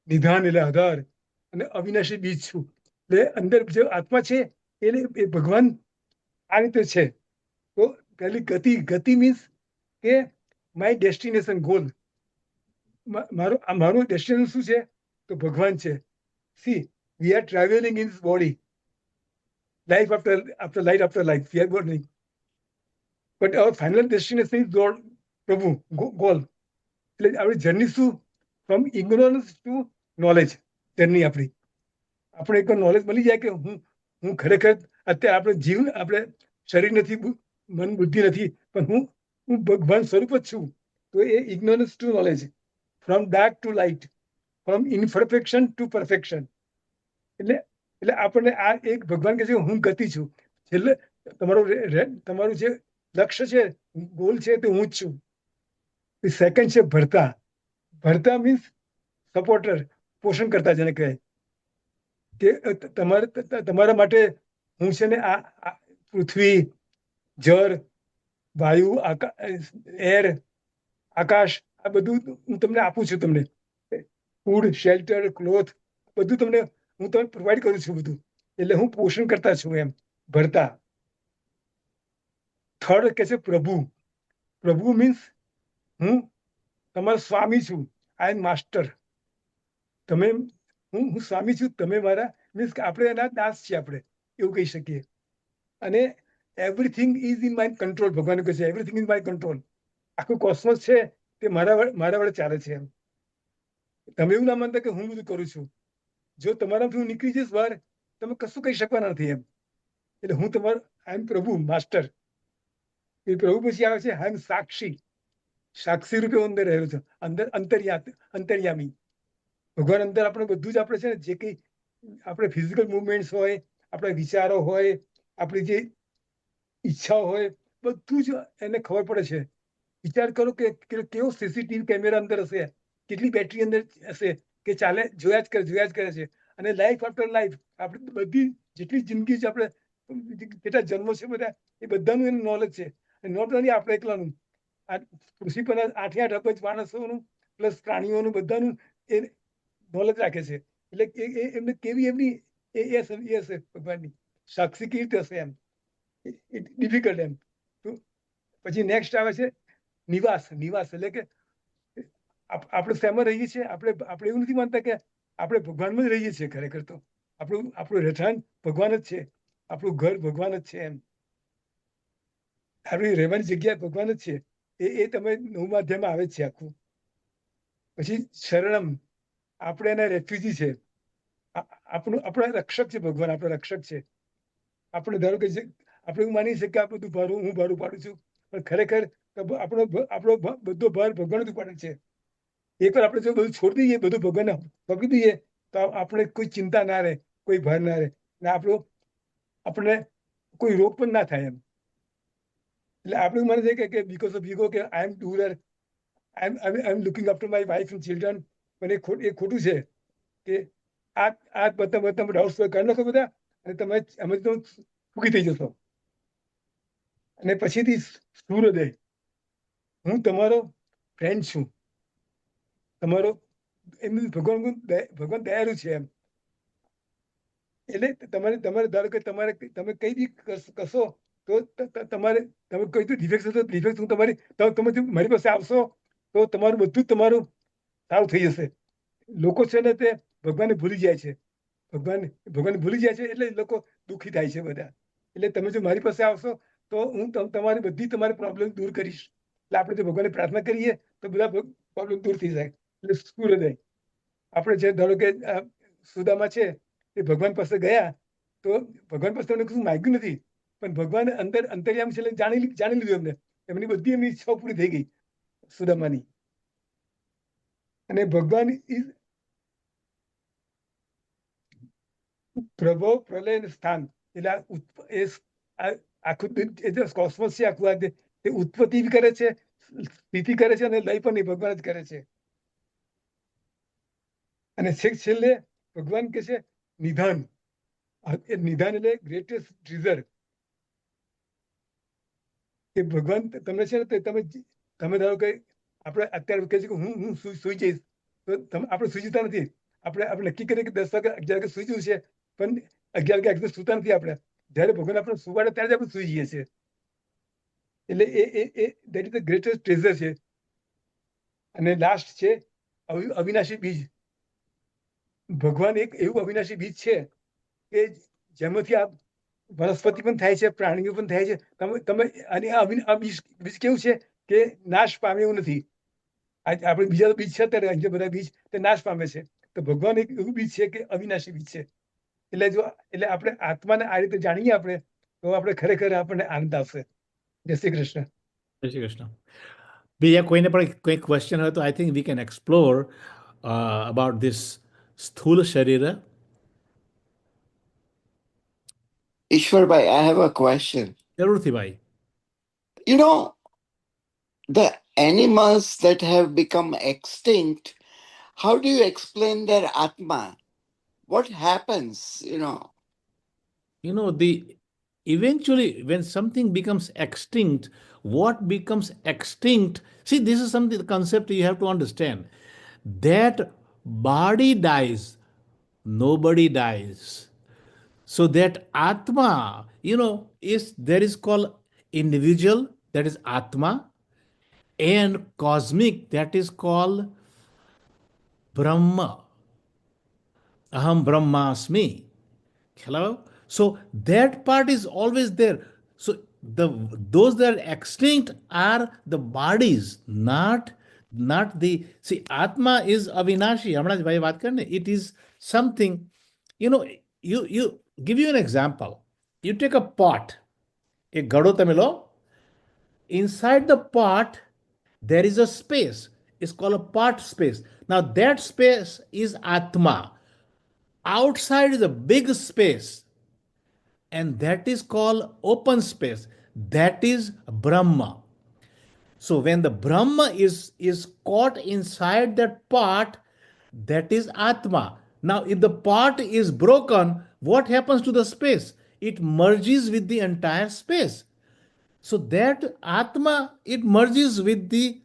Speaker 4: નિધાન એટલે આધાર, અને અવિનાશી બીજ છું. એટલે અંદર જે આત્મા છે એ ભગવાન આ રીતે છે. તો પેલી ગતિ મીન્સ કે માય ડેસ્ટિનેશન ગોલ. મારું ડેસ્ટિનેશન શું છે? તો ભગવાન છે. See, we are travelling in body, life after life we are borning, but our final destination is God, પ્રભુ, ગોલ. એટલે આપણી જર્ની શું? From ignorance to knowledge journey આપણી. આપણે એક નોલેજ મળી જાય કે હું ખરેખર અત્યારે આપણે જીવ, આપણે શરીર નથી, મન બુદ્ધિ નથી, પણ હું ભગવાન સ્વરૂપ જ છું. તો એ ignorance to knowledge, from dark to light, from imperfection to perfection. એટલે આપણને આ એક ભગવાન કહે છે હું ગતિ છું. છેલ્લે તમારું જે લક્ષ્ય છે, ગોલ છે, તે હું જ છું. સેકન્ડ છે ભરતા. ભરતા મીન્સ સપોર્ટર, પોષણ કરતા જેને કહેવાય. કે તમારા માટે હું છે ને આ પૃથ્વી, જળ, વાયુ, એર, આકાશ, આ બધું હું તમને આપું છું. તમને ફૂડ, શેલ્ટર, ક્લોથ, બધું તમને પ્રોવાઈડ કરું છું બધું. એટલે હું પોષણ કરતા છું એમ, ભરતા. થર્ડ કે છે પ્રભુ. પ્રભુ મીન્સ હું તમારો સ્વામી છું, આઈ એમ માસ્ટર. તમે, હું સ્વામી છું, તમે મારા, મીન્સ કે આપણે એના દાસ છીએ, આપણે એવું કહી શકીએ. અને everything is in my control. ભગવાન કહે છે એવરીથિંગ ઇઝ માય કંટ્રોલ. આખું કોસ્મોસ છે તે મારા વડે ચાલે છે એમ. તમે એવું ના માનતા કે હું બધું કરું છું. જો તમારાથી હું નીકળી જઈશ બહાર, તમે કશું કહી શકવાના નથી એમ. એટલે હું તમારો, આઈ એમ પ્રભુ, માસ્ટર. એ પ્રભુ પછી આવે છે આઈ એમ સાક્ષી. સાક્ષી રૂપે અંદર રહ્યો છે, અંદર અંતર્યામી. ભગવાન અંદર આપણે બધું જ, આપણે છે ને જે કંઈ આપણે ફિઝિકલ મુવમેન્ટ્સ હોય, આપણા વિચારો હોય, આપણી જે ઈચ્છાઓ હોય, બધું જ એને ખબર પડે છે. વિચાર કરો કે કેવો સીસીટીવી કેમેરા અંદર હશે, કેટલી બેટરી અંદર હશે, કે ચાલે જોયા જ કરે છે. અને લાઈફ આફ્ટર લાઈફ આપણે બધી જેટલી જિંદગી છે, આપણે કેટલા જન્મો છે બધા, એ બધાનું એનું નોલેજ છે. અને નોટ ઓનલી આપણે એકલાનું, આ પૃથ્વી પર 8 અબજ માણસોનું પ્લસ પ્રાણીઓનું બધાનું એ નોલેજ રાખે છે. એટલે એમને કેવી એમની એ હશે ભગવાનની સાક્ષી કેવી રીતે હશે એમ. ડિફિકલ્ટ એમ. તો પછી નેક્સ્ટ આવે છે નિવાસ. નિવાસ એટલે કે આપણે શેમાં રહીએ છીએ? આપણે એવું નથી માનતા કે આપણે ભગવાનમાં જ રહીએ છીએ. ખરેખર તો આપણું રહેઠાણ ભગવાન જ છે, આપણું ઘર ભગવાન જ છે એમ. આપણી રહેવાની જગ્યા ભગવાન જ છે. એ તમે 9મા અધ્યાયમાં આવે જ છે આખું. પછી શરણમ, આપણે એના રેફ્યુજી છે. આપણા રક્ષક છે ભગવાન, આપણો રક્ષક છે. આપણે ધારો કે આપણે એવું માની છે કે આ બધું ભારું હું ભારું પાડું છું, પણ ખરેખર આપણો બધો ભાર ભગવાન જ ઉપાડે છે. એકવાર આપણે જો બધું છોડી દઈએ, બધું ભગવાનને સોંપી દઈએ, તો આપણે કોઈ ચિંતા ના રહે, કોઈ ભાર ના રહે, ને આપણે કોઈ રોગ પણ ના થાય એમ. એટલે આપણે એવું માને છે કે બીકોઝ ઓફ ઈગો, કે I am duller, I am looking after my wife and children. પણ એ ખોટું છે. કે આ બધા ડાઉટ્સ કરી નાખો બધા, અને તમે તો સુખી થઈ જશો. અને પછીથી સૂર્યોદય, હું તમારો ફ્રેન્ડ છું, તમારો એમ. ભગવાન દયાળુ છે એમ. એટલે તમારે ધારો કે તમે કઈ બી કરશો, તો તમે કઈ ડિફેક્ટ થતો ડિફેક્ટ હું તમે મારી પાસે આવશો, તો તમારું બધું જ તમારું સારું થઈ જશે. લોકો છે ને તે ભગવાનને ભૂલી જાય છે. ભગવાન ભૂલી જાય છે, એટલે લોકો દુઃખી થાય છે બધા. એટલે તમે જો મારી પાસે આવશો, તો હું તમારી પ્રોબ્લેમ દૂર કરીશ. એટલે આપણે જો ભગવાનને પ્રાર્થના કરીએ, તો બધા પ્રોબ્લેમ દૂર થઈ જાય. એટલે સૂર્યોદય, આપણે જે ધારો કે સુદામા છે, એ ભગવાન પાસે ગયા, તો ભગવાન પાસે એમને કશું માંગ્યું નથી, પણ ભગવાન અંતર્યામી છે એટલે જાણી લીધું એમને. એમની બધી એમની ઈચ્છાઓ પૂરી થઈ ગઈ સુદામાની. અને ભગવાન ઇઝ પ્રભવ, પ્રલય અને સ્થાન. એટલે આખું કોસ્મોસ છે આખું, આ તે ઉત્પત્તિ કરે છે, સ્થિતિ કરે છે, અને લય પણ ભગવાન જ કરે છે. અને છેલ્લે ભગવાન કે છે નિધાન. એ નિધાન એટલે ગ્રેટેસ્ટ ટ્રીઝર. એ ભગવાન તમને છે ને તમે ધારો કે આપણે અત્યારે કહે છે કે હું સુઈ જઈશ, તો આપણે સુઈ જતા નથી. આપણે નક્કી કરીએ કે 10 વાગે 11 વાગે સુઈ જવું છે, પણ 11 વાગે સુતા નથી આપણે. જયારે ભગવાન આપણે સુવાડે ત્યારે જ આપણે સુઈ જઈએ છીએ. એટલે એ that is the greatest treasure છે. અને લાસ્ટ છે અવિનાશી બીજ. ભગવાન એક એવું અવિનાશી બીજ છે કે જેમાંથી આ વનસ્પતિ પણ થાય છે, પ્રાણીઓ પણ થાય છે. તમે અને આ બીજ કેવું છે કે નાશ પામે એવું નથી. આપણે બીજા બીજ છે અત્યારે અહીંયા બધા બીજ તે નાશ પામે છે. તો ભગવાન એક એવું બીજ છે કે અવિનાશી બીજ છે. એટલે આપણે આત્માને આ રીતે જાણીએ આપણે, તો આપણે ખરેખર આપણને આનંદ આવશે. જય શ્રી કૃષ્ણ.
Speaker 1: જય શ્રી કૃષ્ણ. બીજા કોઈને પણ કોઈ ક્વેશ્ચન હોય તો I think we can explore about this સ્થૂલ શરીર.
Speaker 3: Ishwar bhai, I have a question.
Speaker 1: જરૂરથી ભાઈ.
Speaker 3: You know, the animals that have become extinct, how do you explain their Atma? What happens, you know?
Speaker 1: You know, eventually when something becomes extinct, what becomes extinct, see, this is something, the concept you have to understand, that body dies, nobody dies. So that atma, is there is called individual, that is atma, and cosmic, that is called brahma. Aham brahmasmi. Hello? So that part is always there. So those that are extinct are the bodies, not the, see, Atma is avinashi. Hamna bhai baat karne. It is something, you give you an example. You take a pot, a gado tamilo, inside the pot there is a space. It's called a pot space. Now that space is Atma. Outside is a big space, and that is called open space. That is Brahma. So when the Brahma is caught inside that pot, that is Atma. Now, if the pot is broken, what happens to the space? It merges with the entire space. So that Atma, it merges with the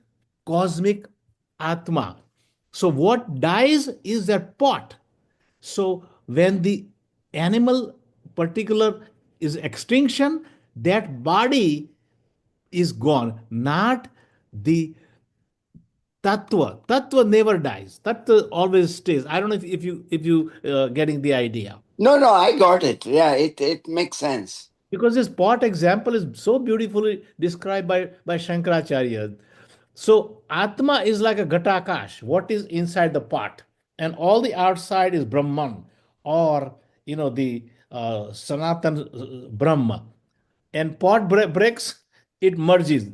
Speaker 1: cosmic Atma. So what dies is that pot. So when the animal particular is extinction, that body is gone, not the tattva. Tattva never dies. Tattva always stays. I don't know if you getting the idea.
Speaker 3: No, I got it. Yeah, it makes sense.
Speaker 1: Because this pot example is so beautifully described by Shankaracharya. So Atma is like a Ghatakash, what is inside the pot, and all the outside is Brahman, or the Sanatan Brahma. And pot breaks, it merges.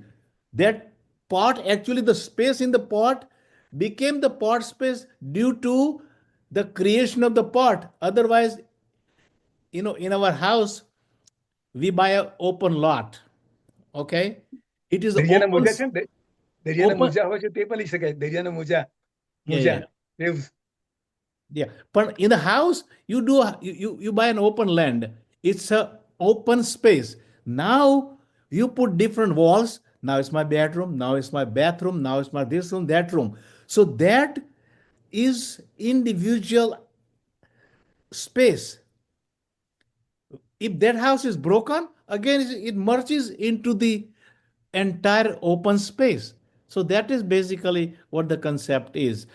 Speaker 1: That pot, actually, the space in the pot became the pot space due to the creation of the pot. Otherwise, in our house, we buy an open lot. Okay, it is
Speaker 4: દરિયાના
Speaker 1: open.
Speaker 4: મોજા છે ને, દરિયાના
Speaker 1: Open.
Speaker 4: મોજા હોય છે તે પણ લઈ શકાય. દરિયાના મોજા,
Speaker 1: Yeah.
Speaker 4: waves.
Speaker 1: Yeah, but in the house, you buy an open land. It's a open space. Now you put different walls. Now it's my bedroom. Now it's my bathroom. Now it's my this room, that room. So that is individual space. If that house is broken, again it merges into the entire open space. So that is basically what the concept is.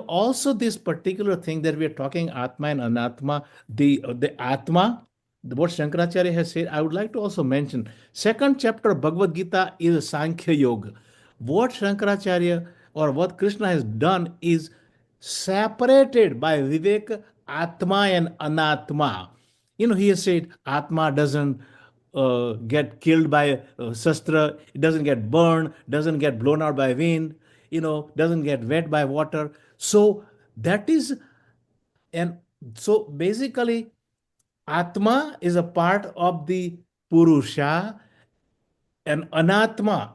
Speaker 1: Also this particular thing that we are talking, Atma and Anatma, the Atma, what Shankaracharya has said, I would like to also mention. Second chapter of Bhagavad Gita is Sankhya Yoga. What Shankaracharya or what Krishna has done is separated by Viveka, Atma and Anatma. He has said Atma doesn't get killed by Shastra, it doesn't get burned, doesn't get blown out by wind, doesn't get wet by water. So that is, and so basically, Atma is a part of the Purusha, and Anatma,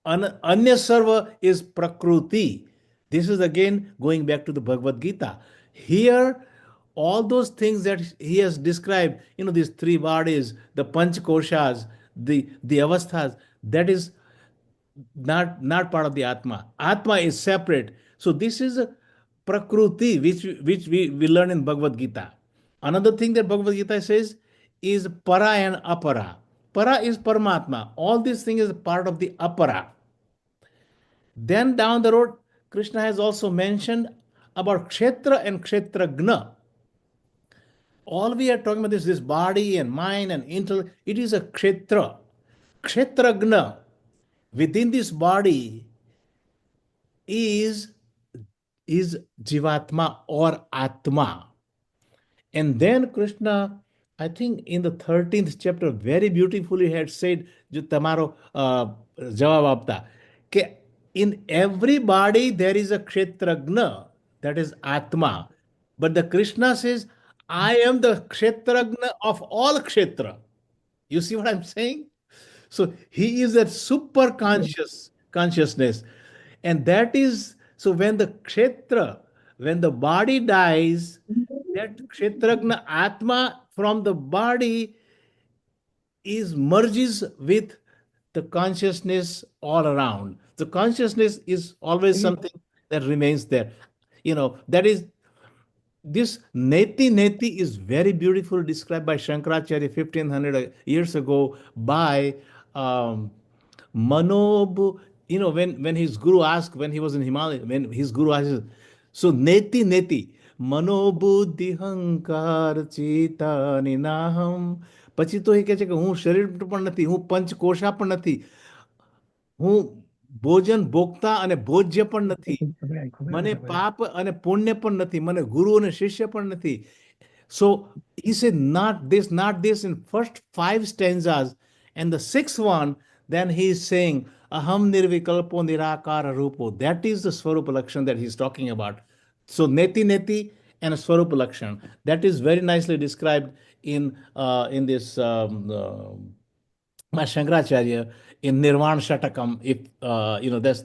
Speaker 1: Anya Sarva is Prakruti. This is again going back to the Bhagavad Gita. Here, all those things that he has described, these three bodies, the panch koshas, the avasthas, that is not part of the Atma. Atma is separate. So this is a Prakruti, which we learn in Bhagavad Gita. Another thing that Bhagavad Gita says is para and apara. Para is Paramatma. All these things is part of the apara. Then down the road, Krishna has also mentioned about kshetra and kshetragna. All we are talking about is this body and mind and intellect. It is a kshetra. Kshetragna. Within this body is is Jivatma or Atma. And then Krishna, I think in the 13th chapter, very beautifully had said, जो તમારો જવાબ આપતા, કે in every body there is a kshetragna, that is Atma. But the Krishna says, I am the kshetragna of all kshetra. You see what I'm saying? So he is that super consciousness. And that is, so when the kshetra, when the body dies, that kshetragna atma from the body is merges with the consciousness all around. The consciousness is always something that remains there. That is this neti is very beautifully described by Shankaracharya 1500 years ago by Manob. When his guru asked, when he was in Himalaya, when his guru asked, so neti manobuddhi hankar chita ninaham. પછી તો એ કહે છે કે હું શરીર પણ નથી, હું પંચકોશા પણ નથી, હું ભોજન ભોગતા અને ભોજ્ય પણ નથી, મને પાપ અને પુણ્ય પણ નથી, મને ગુરુ અને શિષ્ય પણ નથી. So he said, not this in first five stanzas. And the sixth one, then he is saying, Aham nirvikalpo nirakara rupo. That is the Swarupa Lakshan that he's talking about. So neti and Swarupa Lakshan. That is very nicely described in this by Shankaracharya in Nirvana Shatakam. If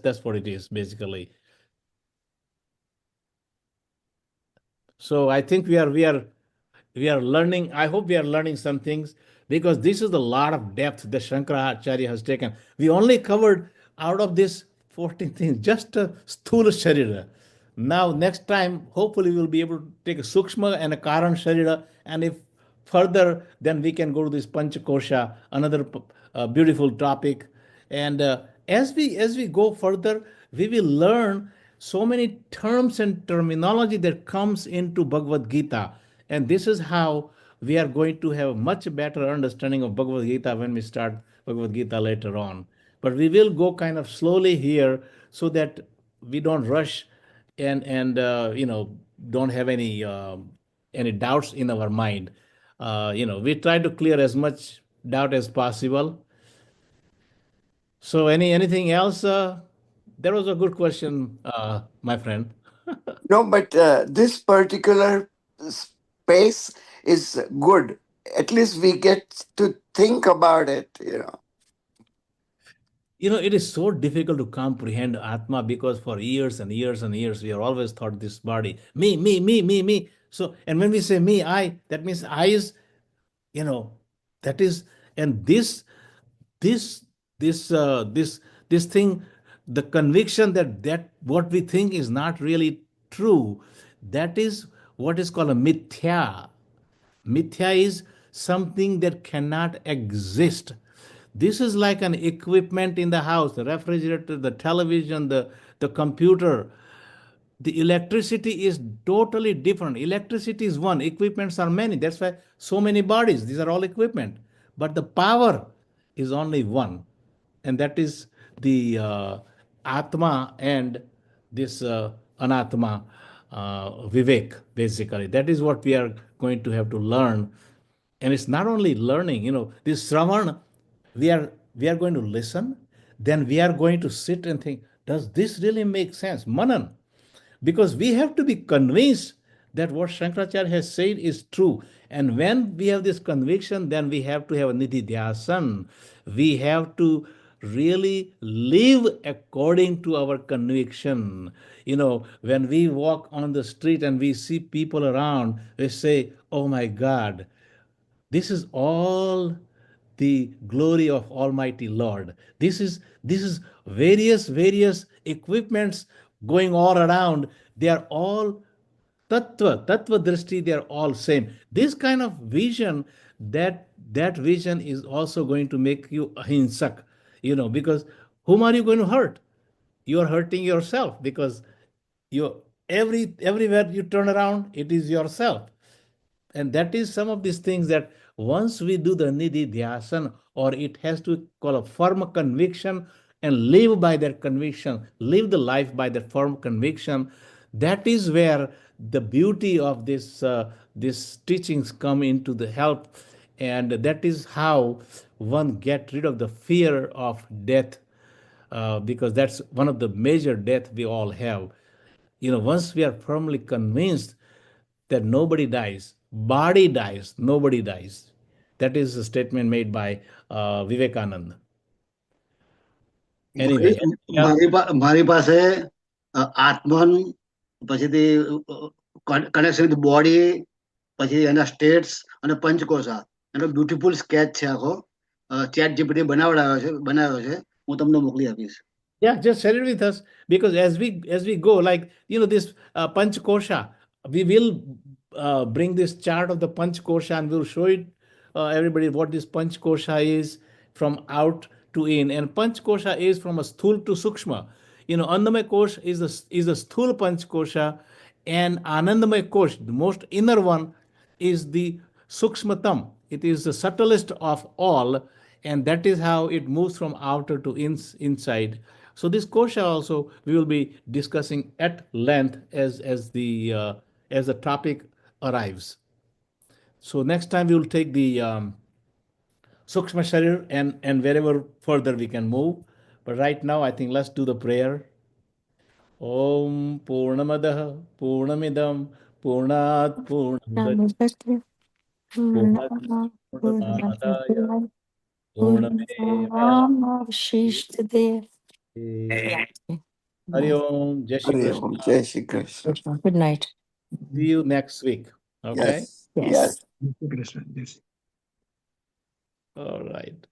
Speaker 1: that's what it is basically. So I think we are learning. I hope we are learning some things, because this is a lot of depth that Shankaracharya has taken. We only covered out of this 14 things just a sthula sharira. Now next time, hopefully we'll be able to take a sukshma and a karan sharira, and if further, then we can go to this panchakosha, another beautiful topic. And as we go further, we will learn so many terms and terminology that comes into Bhagavad Gita. And this is how we are going to have a much better understanding of Bhagavad Gita when we start Bhagavad Gita later on. But we will go kind of slowly here so that we don't rush and don't have any doubts in our mind. We try to clear as much doubt as possible. So anything else? That was a good question, my friend.
Speaker 3: No, but this particular space is good. At least we get to think about it.
Speaker 1: It is so difficult to comprehend Atma, because for years and years and years, we have always thought this body, me. So, and when we say me, I, that means I is, that is, and this, this thing, the conviction that what we think is not really true, that is what is called a mithya. Mithya is something that cannot exist. This is like an equipment in the house, the refrigerator, the television, the computer. The electricity is totally different. Electricity is one, equipments are many. That's why so many bodies, these are all equipment. But the power is only one, and that is the Atma and this Anatma, Vivek, basically. That is what we are going to have to learn. And it's not only learning, this Shravan, we are going to listen, then we are going to sit and think, does this really make sense? Manan. Because we have to be convinced that what Shankaracharya has said is true. And when we have this conviction, then we have to have a nididhyasan. We have to really live according to our conviction. When we walk on the street and we see people around, we say, oh my God, this is all the glory of Almighty Lord. This is various equipments going all around. They are all tattva drishti, they are all same. This kind of vision, that vision is also going to make you ahinsak, because whom are you going to hurt? You are hurting yourself, because you everywhere you turn around, it is yourself. And that is some of these things that once we do the nidhi dhyasan, or it has to call a firm conviction, and live by that conviction, live the life by that firm conviction, that is where the beauty of this teachings come into the help. And that is how one get rid of the fear of death, because that's one of the major death we all have. Once we are firmly convinced that nobody dies, body dies, nobody dies. That is a statement made by Vivekananda. Anyway, anything else?
Speaker 2: મારી પાસે આત્મન, પછીથી connection with body, પછી એના states અને પંચકોશા, એનો beautiful sketch છે આખો. Chat GPT બનાવ્યો છે. હું તમને મોકલી આપીશ.
Speaker 1: Yeah, just share it with us, because as we go, like this Panch Kosha, we will bring this chart of the Panch Kosha, and we'll show it everybody what this Panch Kosha is from out to in. And Panch Kosha is from a sthul to sukshma. Annamaya Kosh is a sthul Panch Kosha, and Anandamaya Kosh, the most inner one, is the sukshmatam. It is the subtlest of all, and that is how it moves from outer to inside. So this kosha also we will be discussing at length as the topic arrives. So next time we will take the sukshma sharir, and wherever further we can move. But right now, I think let's do the prayer. Om Purnamadah Purnamidam Purnat Purnamudachyate Purnasya Purnamadaya Purnamevasya. Hari Om, Jai Shri
Speaker 3: Hare
Speaker 1: Krishna.
Speaker 3: Om, Jai Shri Krishna.
Speaker 5: Good night.
Speaker 1: See you next week. Okay?
Speaker 3: Yes.
Speaker 5: Yes.
Speaker 4: Krishna, yes.
Speaker 1: All right.